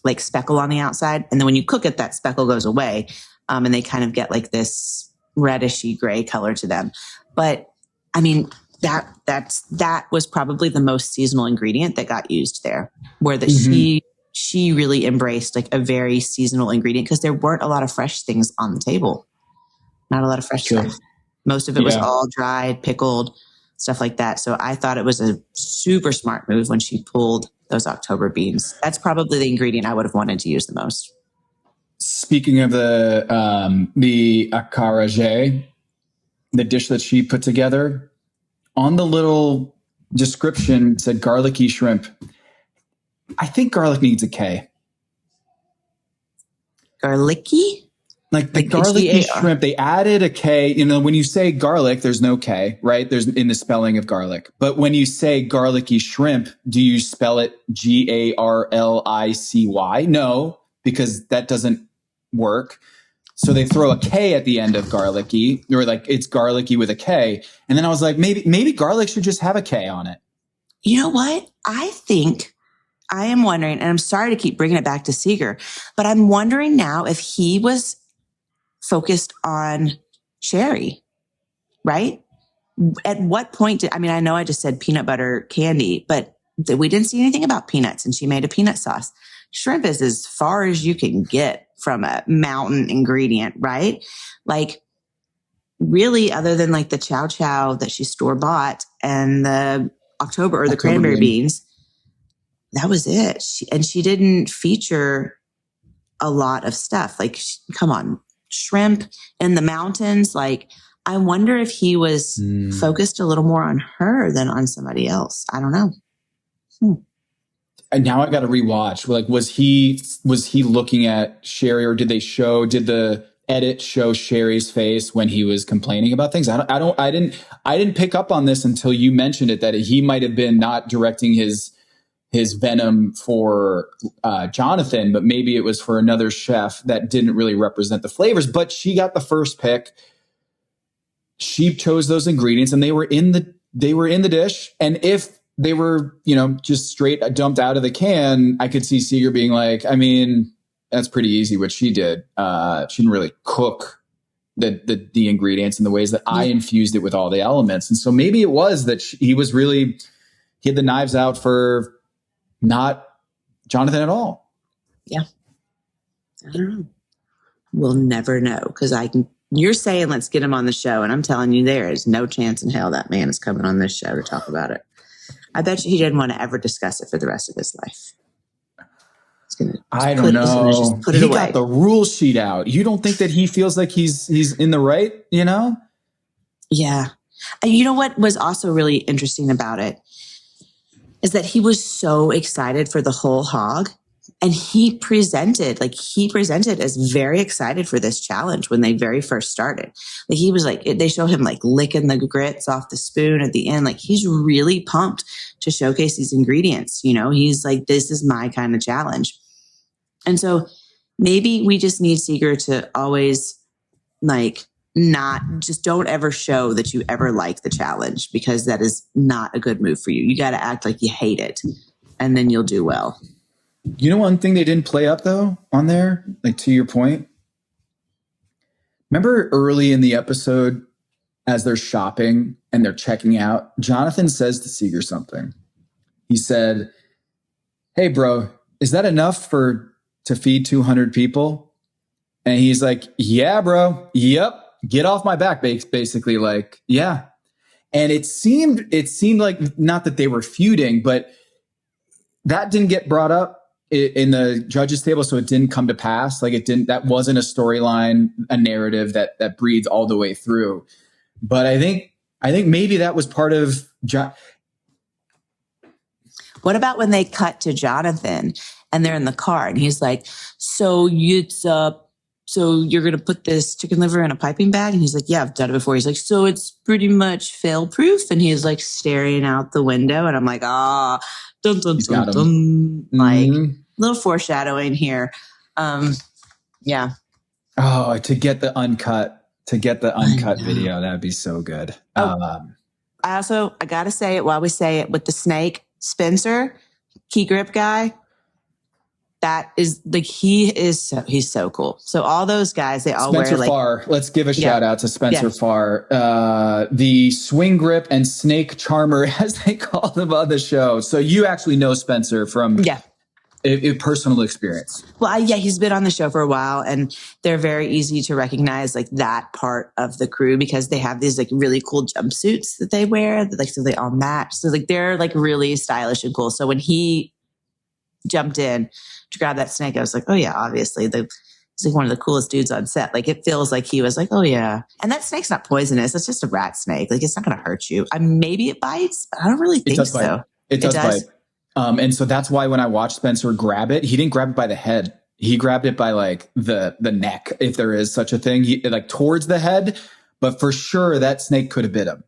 like speckle on the outside. And then when you cook it, that speckle goes away. And they kind of get like this reddishy gray color to them. But I mean, that was probably the most seasonal ingredient that got used there, where she really embraced like a very seasonal ingredient because there weren't a lot of fresh things on the table. Not a lot of fresh stuff. Most of it was all dried, pickled, stuff like that. So I thought it was a super smart move when she pulled those October beans. That's probably the ingredient I would have wanted to use the most. Speaking of the akarage, the dish that she put together, on the little description said garlicky shrimp. I think garlic needs a K. Garlicky? Like the garlicky H-A-R. Shrimp, they added a K. When you say garlic, there's no K, right? There's in the spelling of garlic. But when you say garlicky shrimp, do you spell it Garlicy? No, because that doesn't work. So they throw a K at the end of garlicky, or like it's garlicky with a K. And then I was like, maybe garlic should just have a K on it. You know what? I am wondering, and I'm sorry to keep bringing it back to Seeger, but I'm wondering now if he was focused on Sherry, right? At what point I know I just said peanut butter candy, but we didn't see anything about peanuts, and she made a peanut sauce. Shrimp is as far as you can get from a mountain ingredient, right? Like really, other than like the chow chow that she store bought and the October cranberry beans, that was it. She didn't feature a lot of stuff. Like, come on, shrimp in the mountains. Like, I wonder if he was focused a little more on her than on somebody else. I don't know. and now I got to rewatch. Like, was he looking at Sherry, or did the edit show Sherry's face when he was complaining about things? I didn't pick up on this until you mentioned it, that he might have been not directing his venom for Jonathan, but maybe it was for another chef that didn't really represent the flavors. But she got the first pick. She chose those ingredients, and they were in the dish. And if they were, just straight dumped out of the can, I could see Seeger being like, I mean, that's pretty easy what she did. She didn't really cook the ingredients in the ways that I infused it with all the elements. And so maybe it was that he had the knives out for not Jonathan at all. Yeah. I don't know. We'll never know, because you're saying let's get him on the show, and I'm telling you there is no chance in hell that man is coming on this show to talk about it. I bet you he didn't want to ever discuss it for the rest of his life. I don't know. Just put it he away. Got the rule sheet out. You don't think that he feels like he's in the right, Yeah. And you know what was also really interesting about it is that he was so excited for the whole hog, and he presented as very excited for this challenge when they very first started. Like, he was like, they show him like licking the grits off the spoon at the end. Like, he's really pumped to showcase these ingredients. He's like, this is my kind of challenge. And so maybe we just need Seeger to always don't ever show that you ever like the challenge, because that is not a good move for you. You got to act like you hate it, and then you'll do well. One thing they didn't play up though on there, like to your point, remember early in the episode as they're shopping and they're checking out, Jonathan says to Seeger something. He said, "Hey bro, is that enough to feed 200 people?" And he's like, "Yeah, bro. Yep. Get off my back." Basically, like, yeah. And it seemed like, not that they were feuding, but that didn't get brought up in the judges table. So it didn't come to pass. Like, that wasn't a storyline, a narrative that breathes all the way through. But I think maybe that was part of What about when they cut to Jonathan and they're in the car and he's like, so you're going to put this chicken liver in a piping bag? And he's like, yeah, I've done it before. He's like, so it's pretty much fail proof. And he's like staring out the window. And I'm like, dun, dun, dun, dun. Like, little foreshadowing here. Yeah. Oh, to get the uncut video. That'd be so good. I got to say it while we say it, with the snake, Spencer, key grip guy. That is like, he's so cool. So all those guys, they all Spencer wear Farr. Let's give a shout out to Spencer Farr, the swing grip and snake charmer, as they call him on the show. So you actually know Spencer from a personal experience. Well, he's been on the show for a while, and they're very easy to recognize, like, that part of the crew, because they have these like really cool jumpsuits that they wear, so they all match. So like, they're like really stylish and cool. So when he jumped in to grab that snake, I was like, oh yeah, obviously he's like one of the coolest dudes on set. Like, it feels like he was like, oh yeah. And that snake's not poisonous. It's just a rat snake. Like, it's not going to hurt you. Maybe it bites, but I don't really think so. It does bite. And so that's why when I watched Spencer grab it, he didn't grab it by the head. He grabbed it by like the neck, if there is such a thing, like towards the head. But for sure, that snake could have bit him.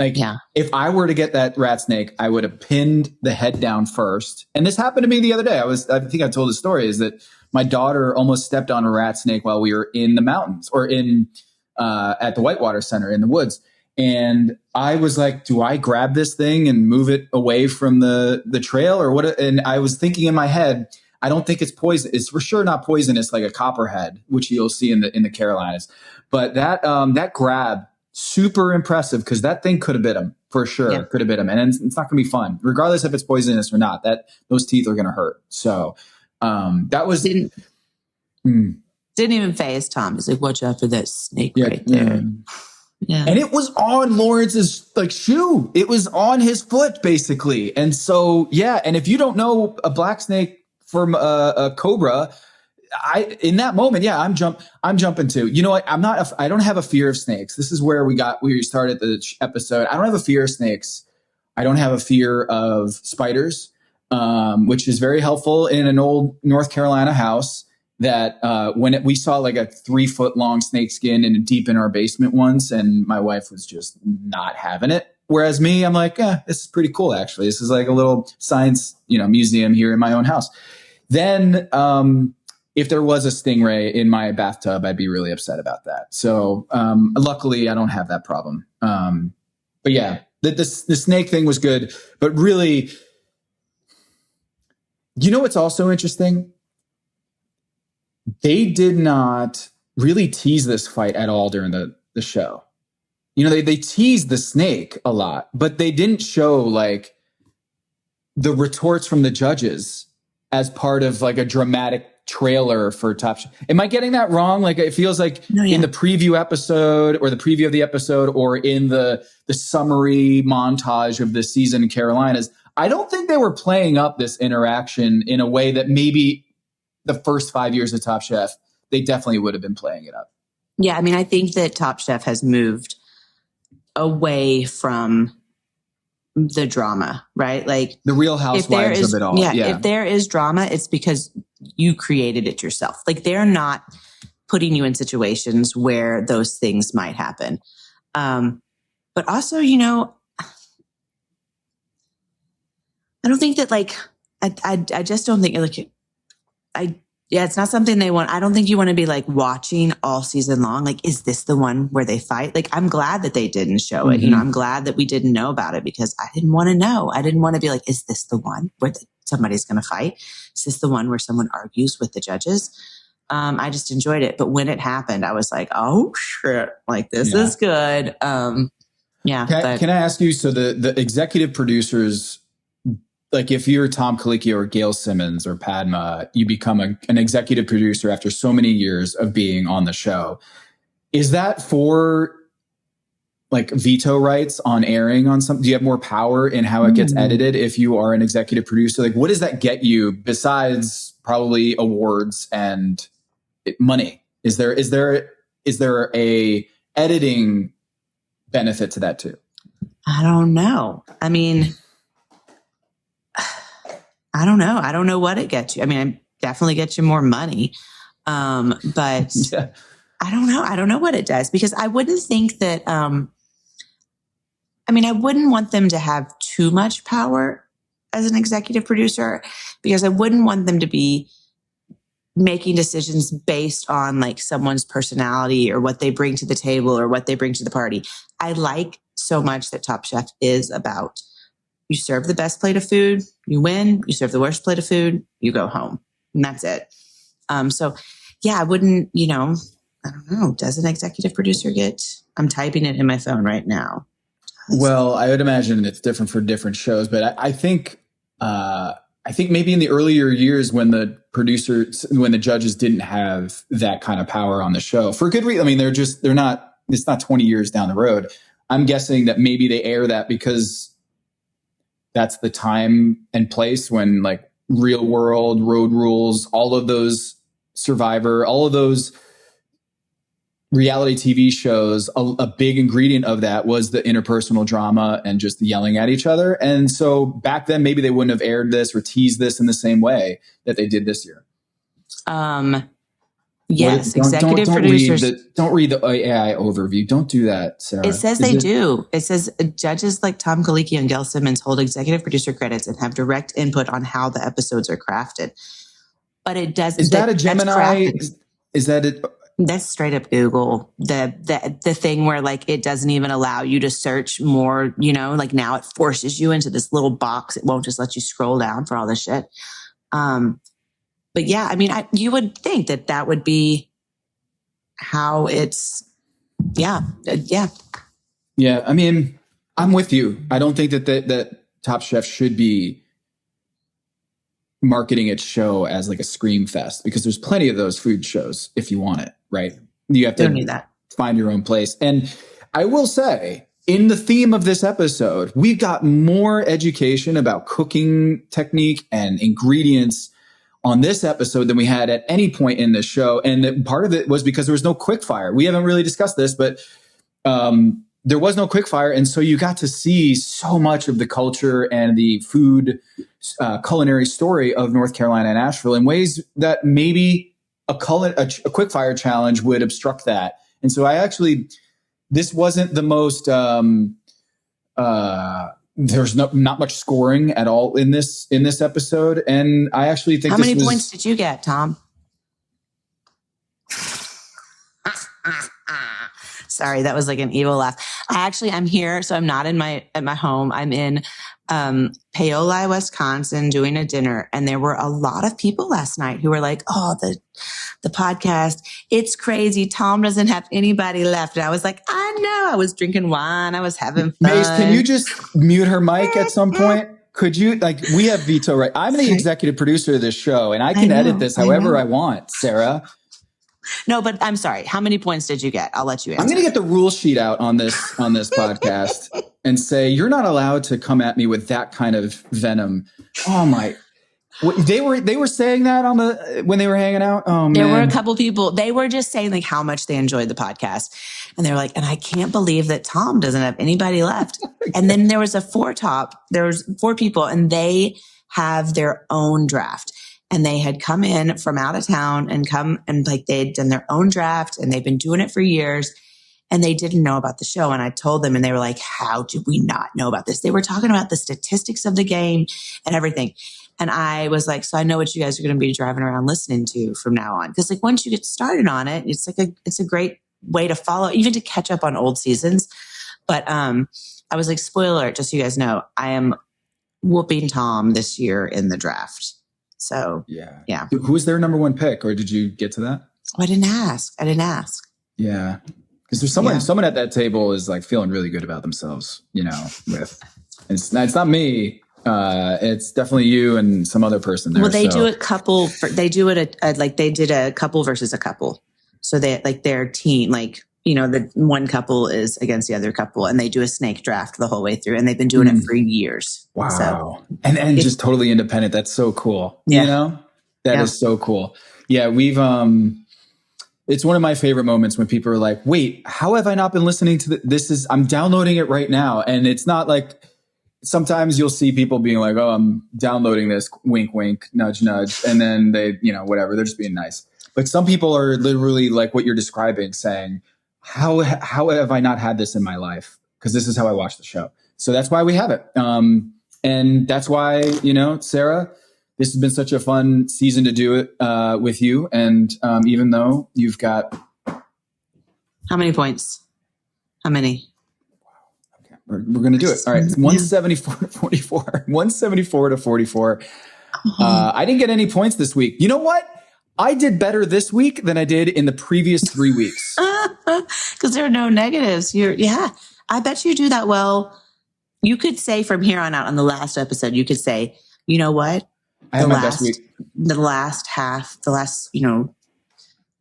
Like, if I were to get that rat snake, I would have pinned the head down first. And this happened to me the other day. I think I told the story, is that my daughter almost stepped on a rat snake while we were in the mountains, or at the Whitewater Center in the woods. And I was like, do I grab this thing and move it away from the trail, or what? And I was thinking in my head, I don't think it's poison. It's for sure not poisonous like a copperhead, which you'll see in the Carolinas. But that grab, super impressive, because that thing could have bit him for sure. Yeah. Could have bit him, and it's not going to be fun, regardless if it's poisonous or not. Those teeth are going to hurt. So that was didn't even faze Tom. He's like, watch out for that snake right there. Yeah. And it was on Lawrence's like shoe. It was on his foot basically. And so, and if you don't know a black snake from a cobra, in that moment, I'm jumping too. You know what? I don't have a fear of snakes. This is where we started the episode. I don't have a fear of snakes. I don't have a fear of spiders. which is very helpful in an old North Carolina house that when we saw like a 3-foot long snake skin in deep in our basement once, and my wife was just not having it. Whereas me, I'm like, yeah, this is pretty cool, actually. This is like a little science, museum here in my own house. Then if there was a stingray in my bathtub, I'd be really upset about that. So luckily, I don't have that problem. But yeah, the snake thing was good. But really, what's also interesting? They did not really tease this fight at all during the show. They teased the snake a lot, but they didn't show like the retorts from the judges as part of like a dramatic trailer for Top Chef. Am I getting that wrong? Like it feels like in the preview episode or the preview of the episode or in the summary montage of the season in Carolinas, I don't think they were playing up this interaction in a way that maybe the first 5 years of Top Chef, they definitely would have been playing it up. Yeah. I mean, I think that Top Chef has moved away from the drama, right? Like the Real Housewives of it all. Yeah. If there is drama, it's because you created it yourself. Like they're not putting you in situations where those things might happen. But also, I don't think that like, I just don't think like, it's not something they want. I don't think you want to be like watching all season long. Like, is this the one where they fight? Like, I'm glad that they didn't show it. I'm glad that we didn't know about it because I didn't want to know. I didn't want to be like, is this the one where somebody's going to fight? Is this the one where someone argues with the judges? I just enjoyed it. But when it happened, I was like, oh shit, like this is good. Can I ask you, so the executive producers, like if you're Tom Colicchio or Gail Simmons or Padma, you become an executive producer after so many years of being on the show. Is that for like veto rights on airing on something? Do you have more power in how it gets edited if you are an executive producer? Like what does that get you besides probably awards and money? Is there a editing benefit to that too? I don't know. I mean, I don't know. I don't know what it gets you. I mean, I definitely get you more money. But yeah. I don't know. I don't know what it does because I wouldn't think that, I wouldn't want them to have too much power as an executive producer because I wouldn't want them to be making decisions based on like someone's personality or what they bring to the table or what they bring to the party. I like so much that Top Chef is about you serve the best plate of food, you win. You serve the worst plate of food, you go home. And that's it. So yeah, I wouldn't, I don't know. Does an executive producer I'm typing it in my phone right now. Well, I would imagine it's different for different shows, but I think maybe in the earlier years when the judges didn't have that kind of power on the show for good reason. I mean, it's not 20 years down the road. I'm guessing that maybe they air that because that's the time and place when like Real World, Road Rules, all of those Survivor, all of those reality TV shows, a big ingredient of that was the interpersonal drama and just the yelling at each other. And so back then, maybe they wouldn't have aired this or teased this in the same way that they did this year. Yes, executive producers. Don't read the AI overview. Don't do that, Sarah. It says they do. It says judges like Tom Colicchio and Gail Simmons hold executive producer credits and have direct input on how the episodes are crafted. But it does. Is that a Gemini? Is that it? That's straight up Google. The thing where like it doesn't even allow you to search more. Like now it forces you into this little box. It won't just let you scroll down for all this shit. But yeah, I mean, you would think that would be how it's, yeah. Yeah, I mean, I'm with you. I don't think that Top Chef should be marketing its show as like a scream fest because there's plenty of those food shows if you want it, right? You have to find your own place. And I will say, in the theme of this episode, we've got more education about cooking technique and ingredients on this episode than we had at any point in this show. And part of it was because there was no quick fire. We haven't really discussed this, but there was no quickfire. And so you got to see so much of the culture and the food culinary story of North Carolina and Asheville in ways that maybe a quickfire challenge would obstruct that. And so this wasn't the most, there's not much scoring at all in this episode. And I actually think how many points did you get, Tom? Sorry, that was like an evil laugh. I'm here, so I'm not at my home. I'm in Paoli, Wisconsin, doing a dinner, and there were a lot of people last night who were like, "Oh, the podcast, it's crazy. Tom doesn't have anybody left." And I was like, "I know." I was drinking wine. I was having fun. Mace, can you just mute her mic at some point? Could you, we have veto right? I'm the executive producer of this show, and I can edit this however I want, Sarah. No, but I'm sorry. How many points did you get? I'll let you answer. I'm going to get the rule sheet out on this podcast and say, you're not allowed to come at me with that kind of venom. Oh my, they were saying that when they were hanging out. Oh man. There were a couple people, they were just saying like how much they enjoyed the podcast. And they're like, and I can't believe that Tom doesn't have anybody left. And then there was there was 4 people and they have their own draft. And they had come in from out of town and they'd done their own draft and they've been doing it for years and they didn't know about the show. And I told them and they were like, how did we not know about this? They were talking about the statistics of the game and everything. And I was like, so I know what you guys are going to be driving around listening to from now on. Cause like once you get started on it, it's a great way to follow, even to catch up on old seasons. But, I was like, spoiler alert, just so you guys know, I am whooping Tom this year in the draft. So, yeah. Who was their number 1 pick, or did you get to that? Oh, I didn't ask. Yeah. Because there's someone at that table is like feeling really good about themselves, it's not me. It's definitely you and some other person there. Well, they do it they did a couple versus a couple. So they like their team, the one couple is against the other couple and they do a snake draft the whole way through and they've been doing it for years. Wow. So, and just totally independent. That's so cool. Yeah. That is so cool. Yeah. We've, it's one of my favorite moments when people are like, wait, how have I not been listening to I'm downloading it right now. And it's not like, sometimes you'll see people being like, oh, I'm downloading this, wink, wink, nudge, nudge. And then they, whatever, they're just being nice. But some people are literally like what you're describing, saying, how have I not had this in my life? Because this is how I watch the show. So that's why we have it. And that's why, Sarah, this has been such a fun season to do it with you. And even though you've got... How many points? How many? Okay, we're going to do it. All right. 174 to 44. 174 to 44. I didn't get any points this week. You know what? I did better this week than I did in the previous 3 weeks. Because there are no negatives. I bet you do that well. You could say from here on out on the last episode, you could say, you know what? I had my best week. The last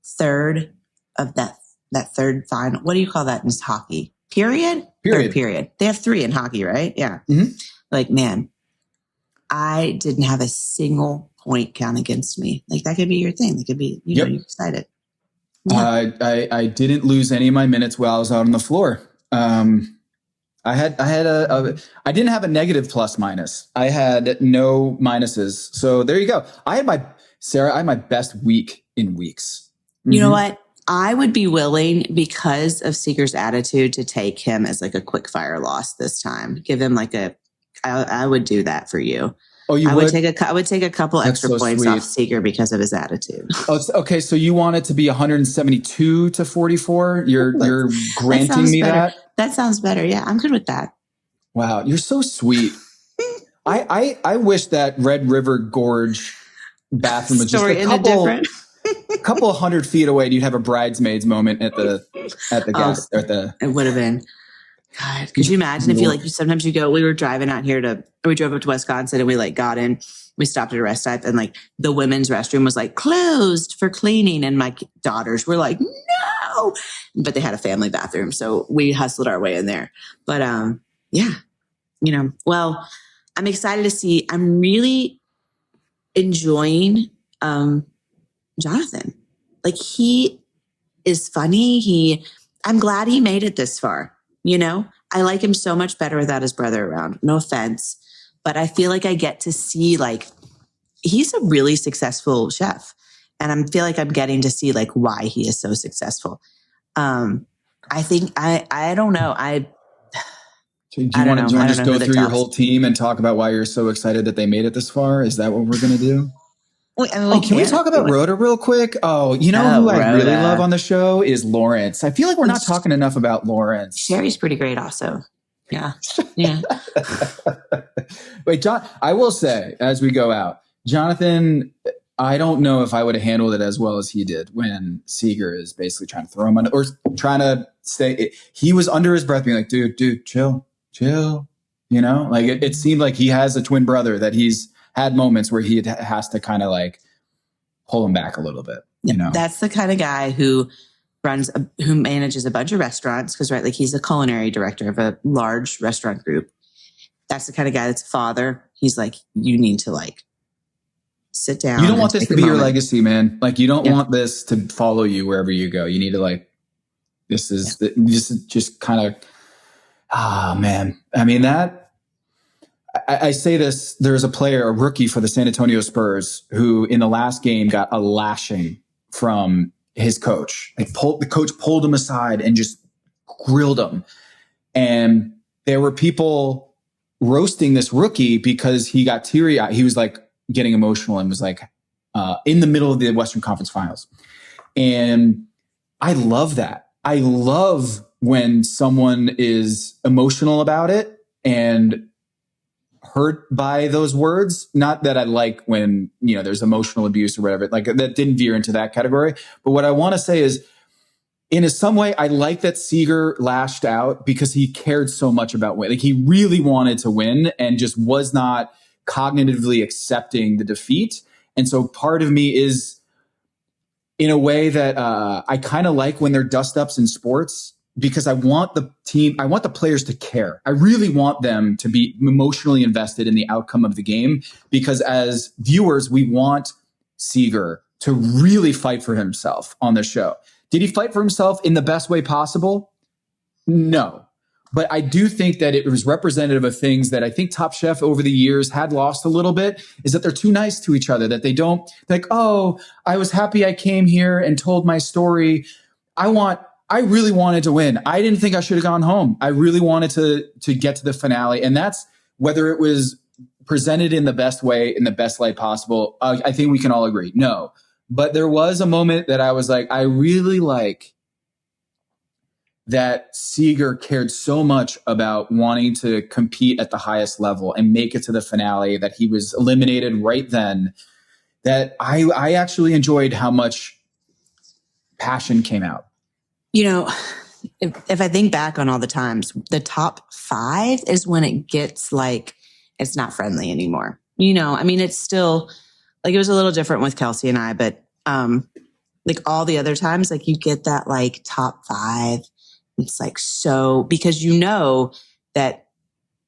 third of that third final. What do you call that in hockey? Period. Third period. They have 3 in hockey, right? Yeah. Mm-hmm. Like, man, I didn't have a single point count against me. Like that could be your thing. That could be, you're excited. Yeah. I didn't lose any of my minutes while I was out on the floor. I didn't have a negative plus minus. I had no minuses. So there you go. I had my best week in weeks. Mm-hmm. You know what? I would be willing, because of Seeker's attitude, to take him as like a quick fire loss this time. Give him I would do that for you. Oh, you would? I would take a couple extra points sweet. off Seeker because of his attitude. Oh, okay. So you want it to be 172 to 44? You're granting me better. that? That sounds better. Yeah, I'm good with that. Wow, you're so sweet. I wish that Red River Gorge bathroom was just a couple of 100 feet away, and you'd have a bridesmaids moment at the gas. It would have been. God, could you imagine if we were driving out here we drove up to Wisconsin and we got in, we stopped at a rest stop and the women's restroom was closed for cleaning. And my daughters were like, no, but they had a family bathroom. So we hustled our way in there. But, well, I'm excited to see, I'm really enjoying, Jonathan. He is funny. I'm glad he made it this far. You know, I like him so much better without his brother around. No offense, but I feel like I get to see like he's a really successful chef, and I feel like I'm getting to see like why he is so successful. I think I don't know. Do you want to just go through your whole team and talk about why you're so excited that they made it this far? Is that what we're going to do? Can we talk about Rhoda real quick? Oh, who Rhoda. I really love on the show is Lawrence. I feel like we're not talking enough about Lawrence. Sherry's pretty great also. Yeah. Yeah. Wait, John, I will say as we go out, Jonathan, I don't know if I would have handled it as well as he did when Seeger is basically trying to throw him under, or trying to say he was under his breath being like, dude, chill. Like it seemed like he has a twin brother that he's had moments where he has to kind of like pull him back a little bit. That's the kind of guy who manages a bunch of restaurants because like he's a culinary director of a large restaurant group. That's the kind of guy that's a father. He's like, you need to like sit down. You don't want this to be your legacy, man. Like you don't want this to follow you wherever you go. You need to like, this is just kind of, man. I mean I say this, there's a rookie for the San Antonio Spurs who in the last game got a lashing from his coach. The coach pulled him aside and just grilled him. And there were people roasting this rookie because he got teary-eyed. He was like getting emotional and was like in the middle of the Western Conference Finals. And I love that. I love when someone is emotional about it and hurt by those words. Not that I like when, there's emotional abuse or whatever, like that didn't veer into that category. But what I want to say is in some way, I like that Seeger lashed out because he cared so much about winning. Like he really wanted to win and just was not cognitively accepting the defeat. And so part of me is in a way that I kind of like when they're dust-ups in sports, because I want the players to care. I really want them to be emotionally invested in the outcome of the game, because as viewers, we want Seeger to really fight for himself on the show. Did he fight for himself in the best way possible? No. But I do think that it was representative of things that I think Top Chef over the years had lost a little bit, is that they're too nice to each other, that they don't like, oh, I was happy I came here and told my story. I really wanted to win. I didn't think I should have gone home. I really wanted to get to the finale. And that's whether it was presented in the best way, in the best light possible. I think we can all agree. No. But there was a moment that I was like, I really like that Seeger cared so much about wanting to compete at the highest level and make it to the finale, that he was eliminated right then, that I actually enjoyed how much passion came out. If I think back on all the times, the top 5 is when it gets like, it's not friendly anymore. It's still like, it was a little different with Kelsey and I, but like all the other times, like you get that like top 5. It's like, so, because that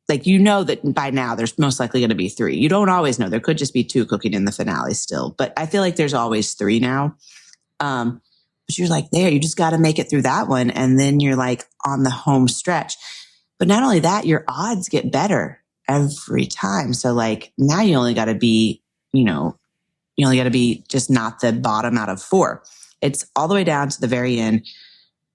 by now there's most likely going to be 3. You don't always know. There could just be 2 cooking in the finale still, but I feel like there's always 3 now. But you're like there, you just got to make it through that one. And then you're like on the home stretch. But not only that, your odds get better every time. So like now you only got to be, just not the bottom out of 4. It's all the way down to the very end.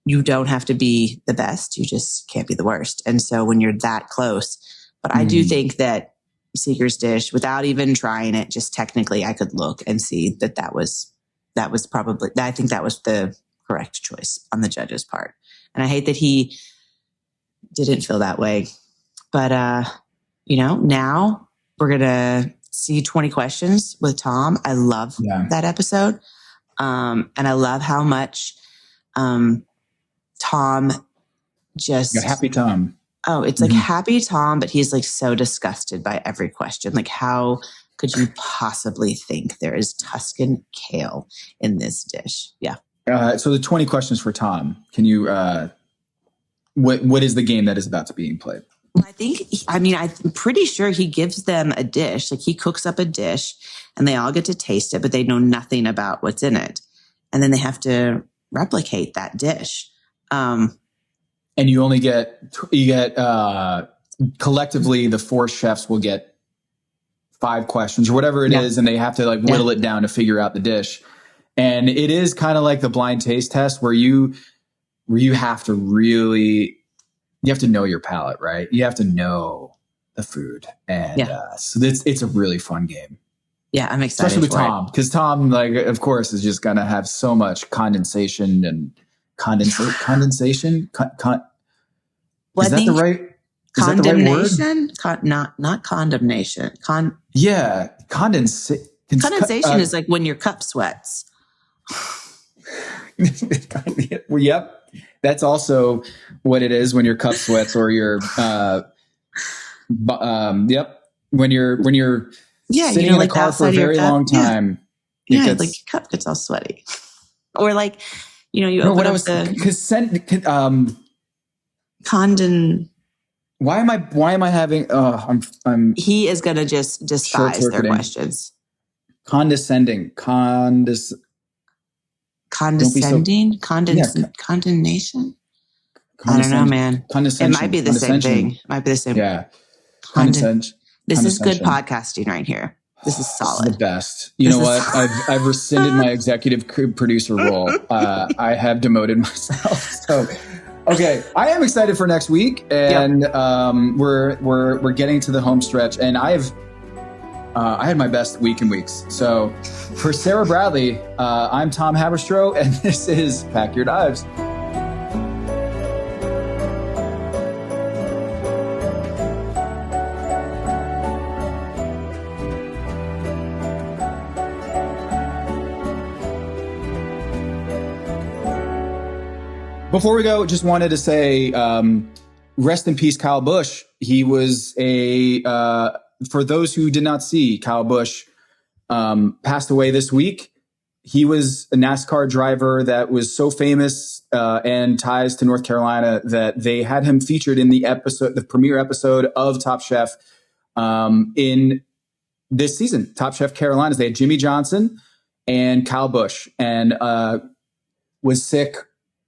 You don't have to be the best. You just can't be the worst. And so when you're that close, but I do think that Seeger's dish, without even trying it, just technically I could look and see that was probably, I think that was the correct choice on the judge's part. And I hate that he didn't feel that way. But, now we're going to see 20 questions with Tom. I love that episode. And I love how much Tom just... Happy Tom. Oh, it's like happy Tom, but he's like so disgusted by every question. Like, how could you possibly think there is Tuscan kale in this dish? Yeah. So the 20 questions for Tom. Can you, what is the game that is about to be played? Well, I'm pretty sure he gives them a dish. Like he cooks up a dish and they all get to taste it, but they know nothing about what's in it. And then they have to replicate that dish. and you only get collectively the 4 chefs will get 5 questions or whatever it is, and they have to like whittle it down to figure out the dish. And it is kind of like the blind taste test where you have to really, you have to know your palate, right? You have to know the food. And so it's a really fun game. Yeah, I'm excited. Especially with Tom, because Tom, like, of course, is just going to have so much condensation and condensation. Is that the right? Condemnation? Not condemnation. Condensation is like when your cup sweats. Well, yep. That's also what it is when your cup sweats or your, when you're sitting in a car for a very long time. Yeah, like your cup gets all sweaty. Or like, you open up Why am I having, he is going to just despise their questions. Condescending. Condemnation? I don't know, man. It might be the same thing. Yeah. This is good podcasting right here. This is solid. This is the best. You know what? I've rescinded my executive producer role. I have demoted myself. So, okay, I am excited for next week, and we're getting to the home stretch, and I had my best week in weeks. So, for Sara Bradley, I'm Tom Haberstroh, and this is Pack Your Knives. Before we go, just wanted to say, rest in peace, Kyle Busch. He was for those who did not see, Kyle Busch passed away this week. He was a NASCAR driver that was so famous and ties to North Carolina that they had him featured in the premiere episode of Top Chef in this season, Top Chef Carolinas. They had Jimmy Johnson and Kyle Busch, and was sick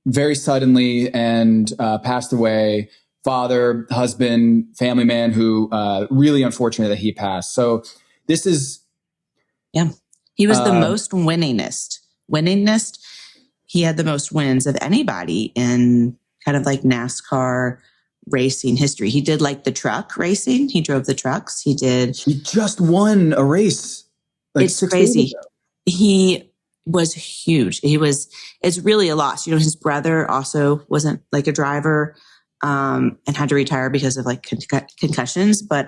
very suddenly and passed away. Father, husband, family man who really unfortunate that he passed. So this is... Yeah. He was the most winningest. He had the most wins of anybody in kind of like NASCAR racing history. He did like the truck racing. He drove the trucks. He just won a race. Like it's crazy. He was huge. It's really a loss. His brother also wasn't like a driver, and had to retire because of like concussions. But,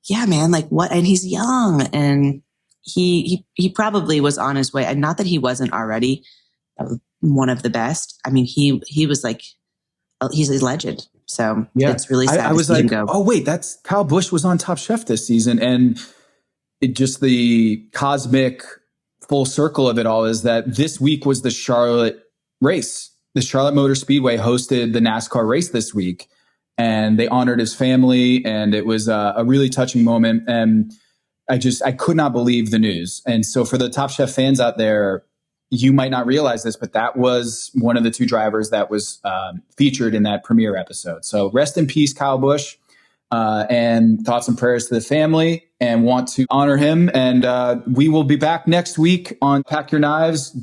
yeah, man, like what? And he's young, and he probably was on his way. And not that he wasn't already one of the best. I mean, he was like, he's a legend. So it's really sad. I was like, oh wait, that's Kyle Busch was on Top Chef this season. And it just the cosmic full circle of it all is that this week was the Charlotte race. The Charlotte Motor Speedway hosted the NASCAR race this week, and they honored his family, and it was a really touching moment. And I could not believe the news. And so for the Top Chef fans out there, you might not realize this, but that was one of the 2 drivers that was featured in that premiere episode. So rest in peace, Kyle Busch, and thoughts and prayers to the family, and want to honor him. And we will be back next week on Pack Your Knives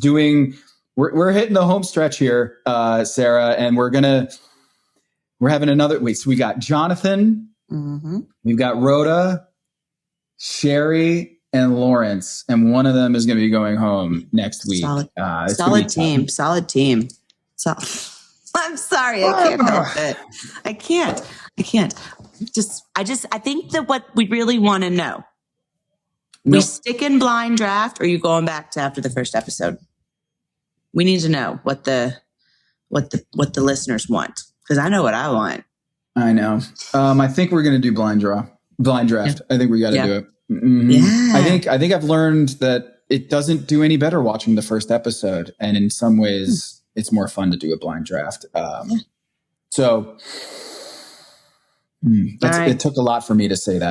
we're hitting the home stretch here, Sara, and we're having another week. So we got Jonathan, we've got Rhoda, Sherry, and Lawrence, and one of them is going to be going home next week. Solid team. I'm sorry, I can't help it. I can't. I think that what we really want to know, we stick in blind draft, or are you going back to after the first episode? We need to know what the listeners want, because I know what I want. I know. I think we're going to do blind draft. Yeah. I think we got to do it. Mm-hmm. Yeah. I think I've learned that it doesn't do any better watching the first episode, and in some ways, it's more fun to do a blind draft. So it took a lot for me to say that.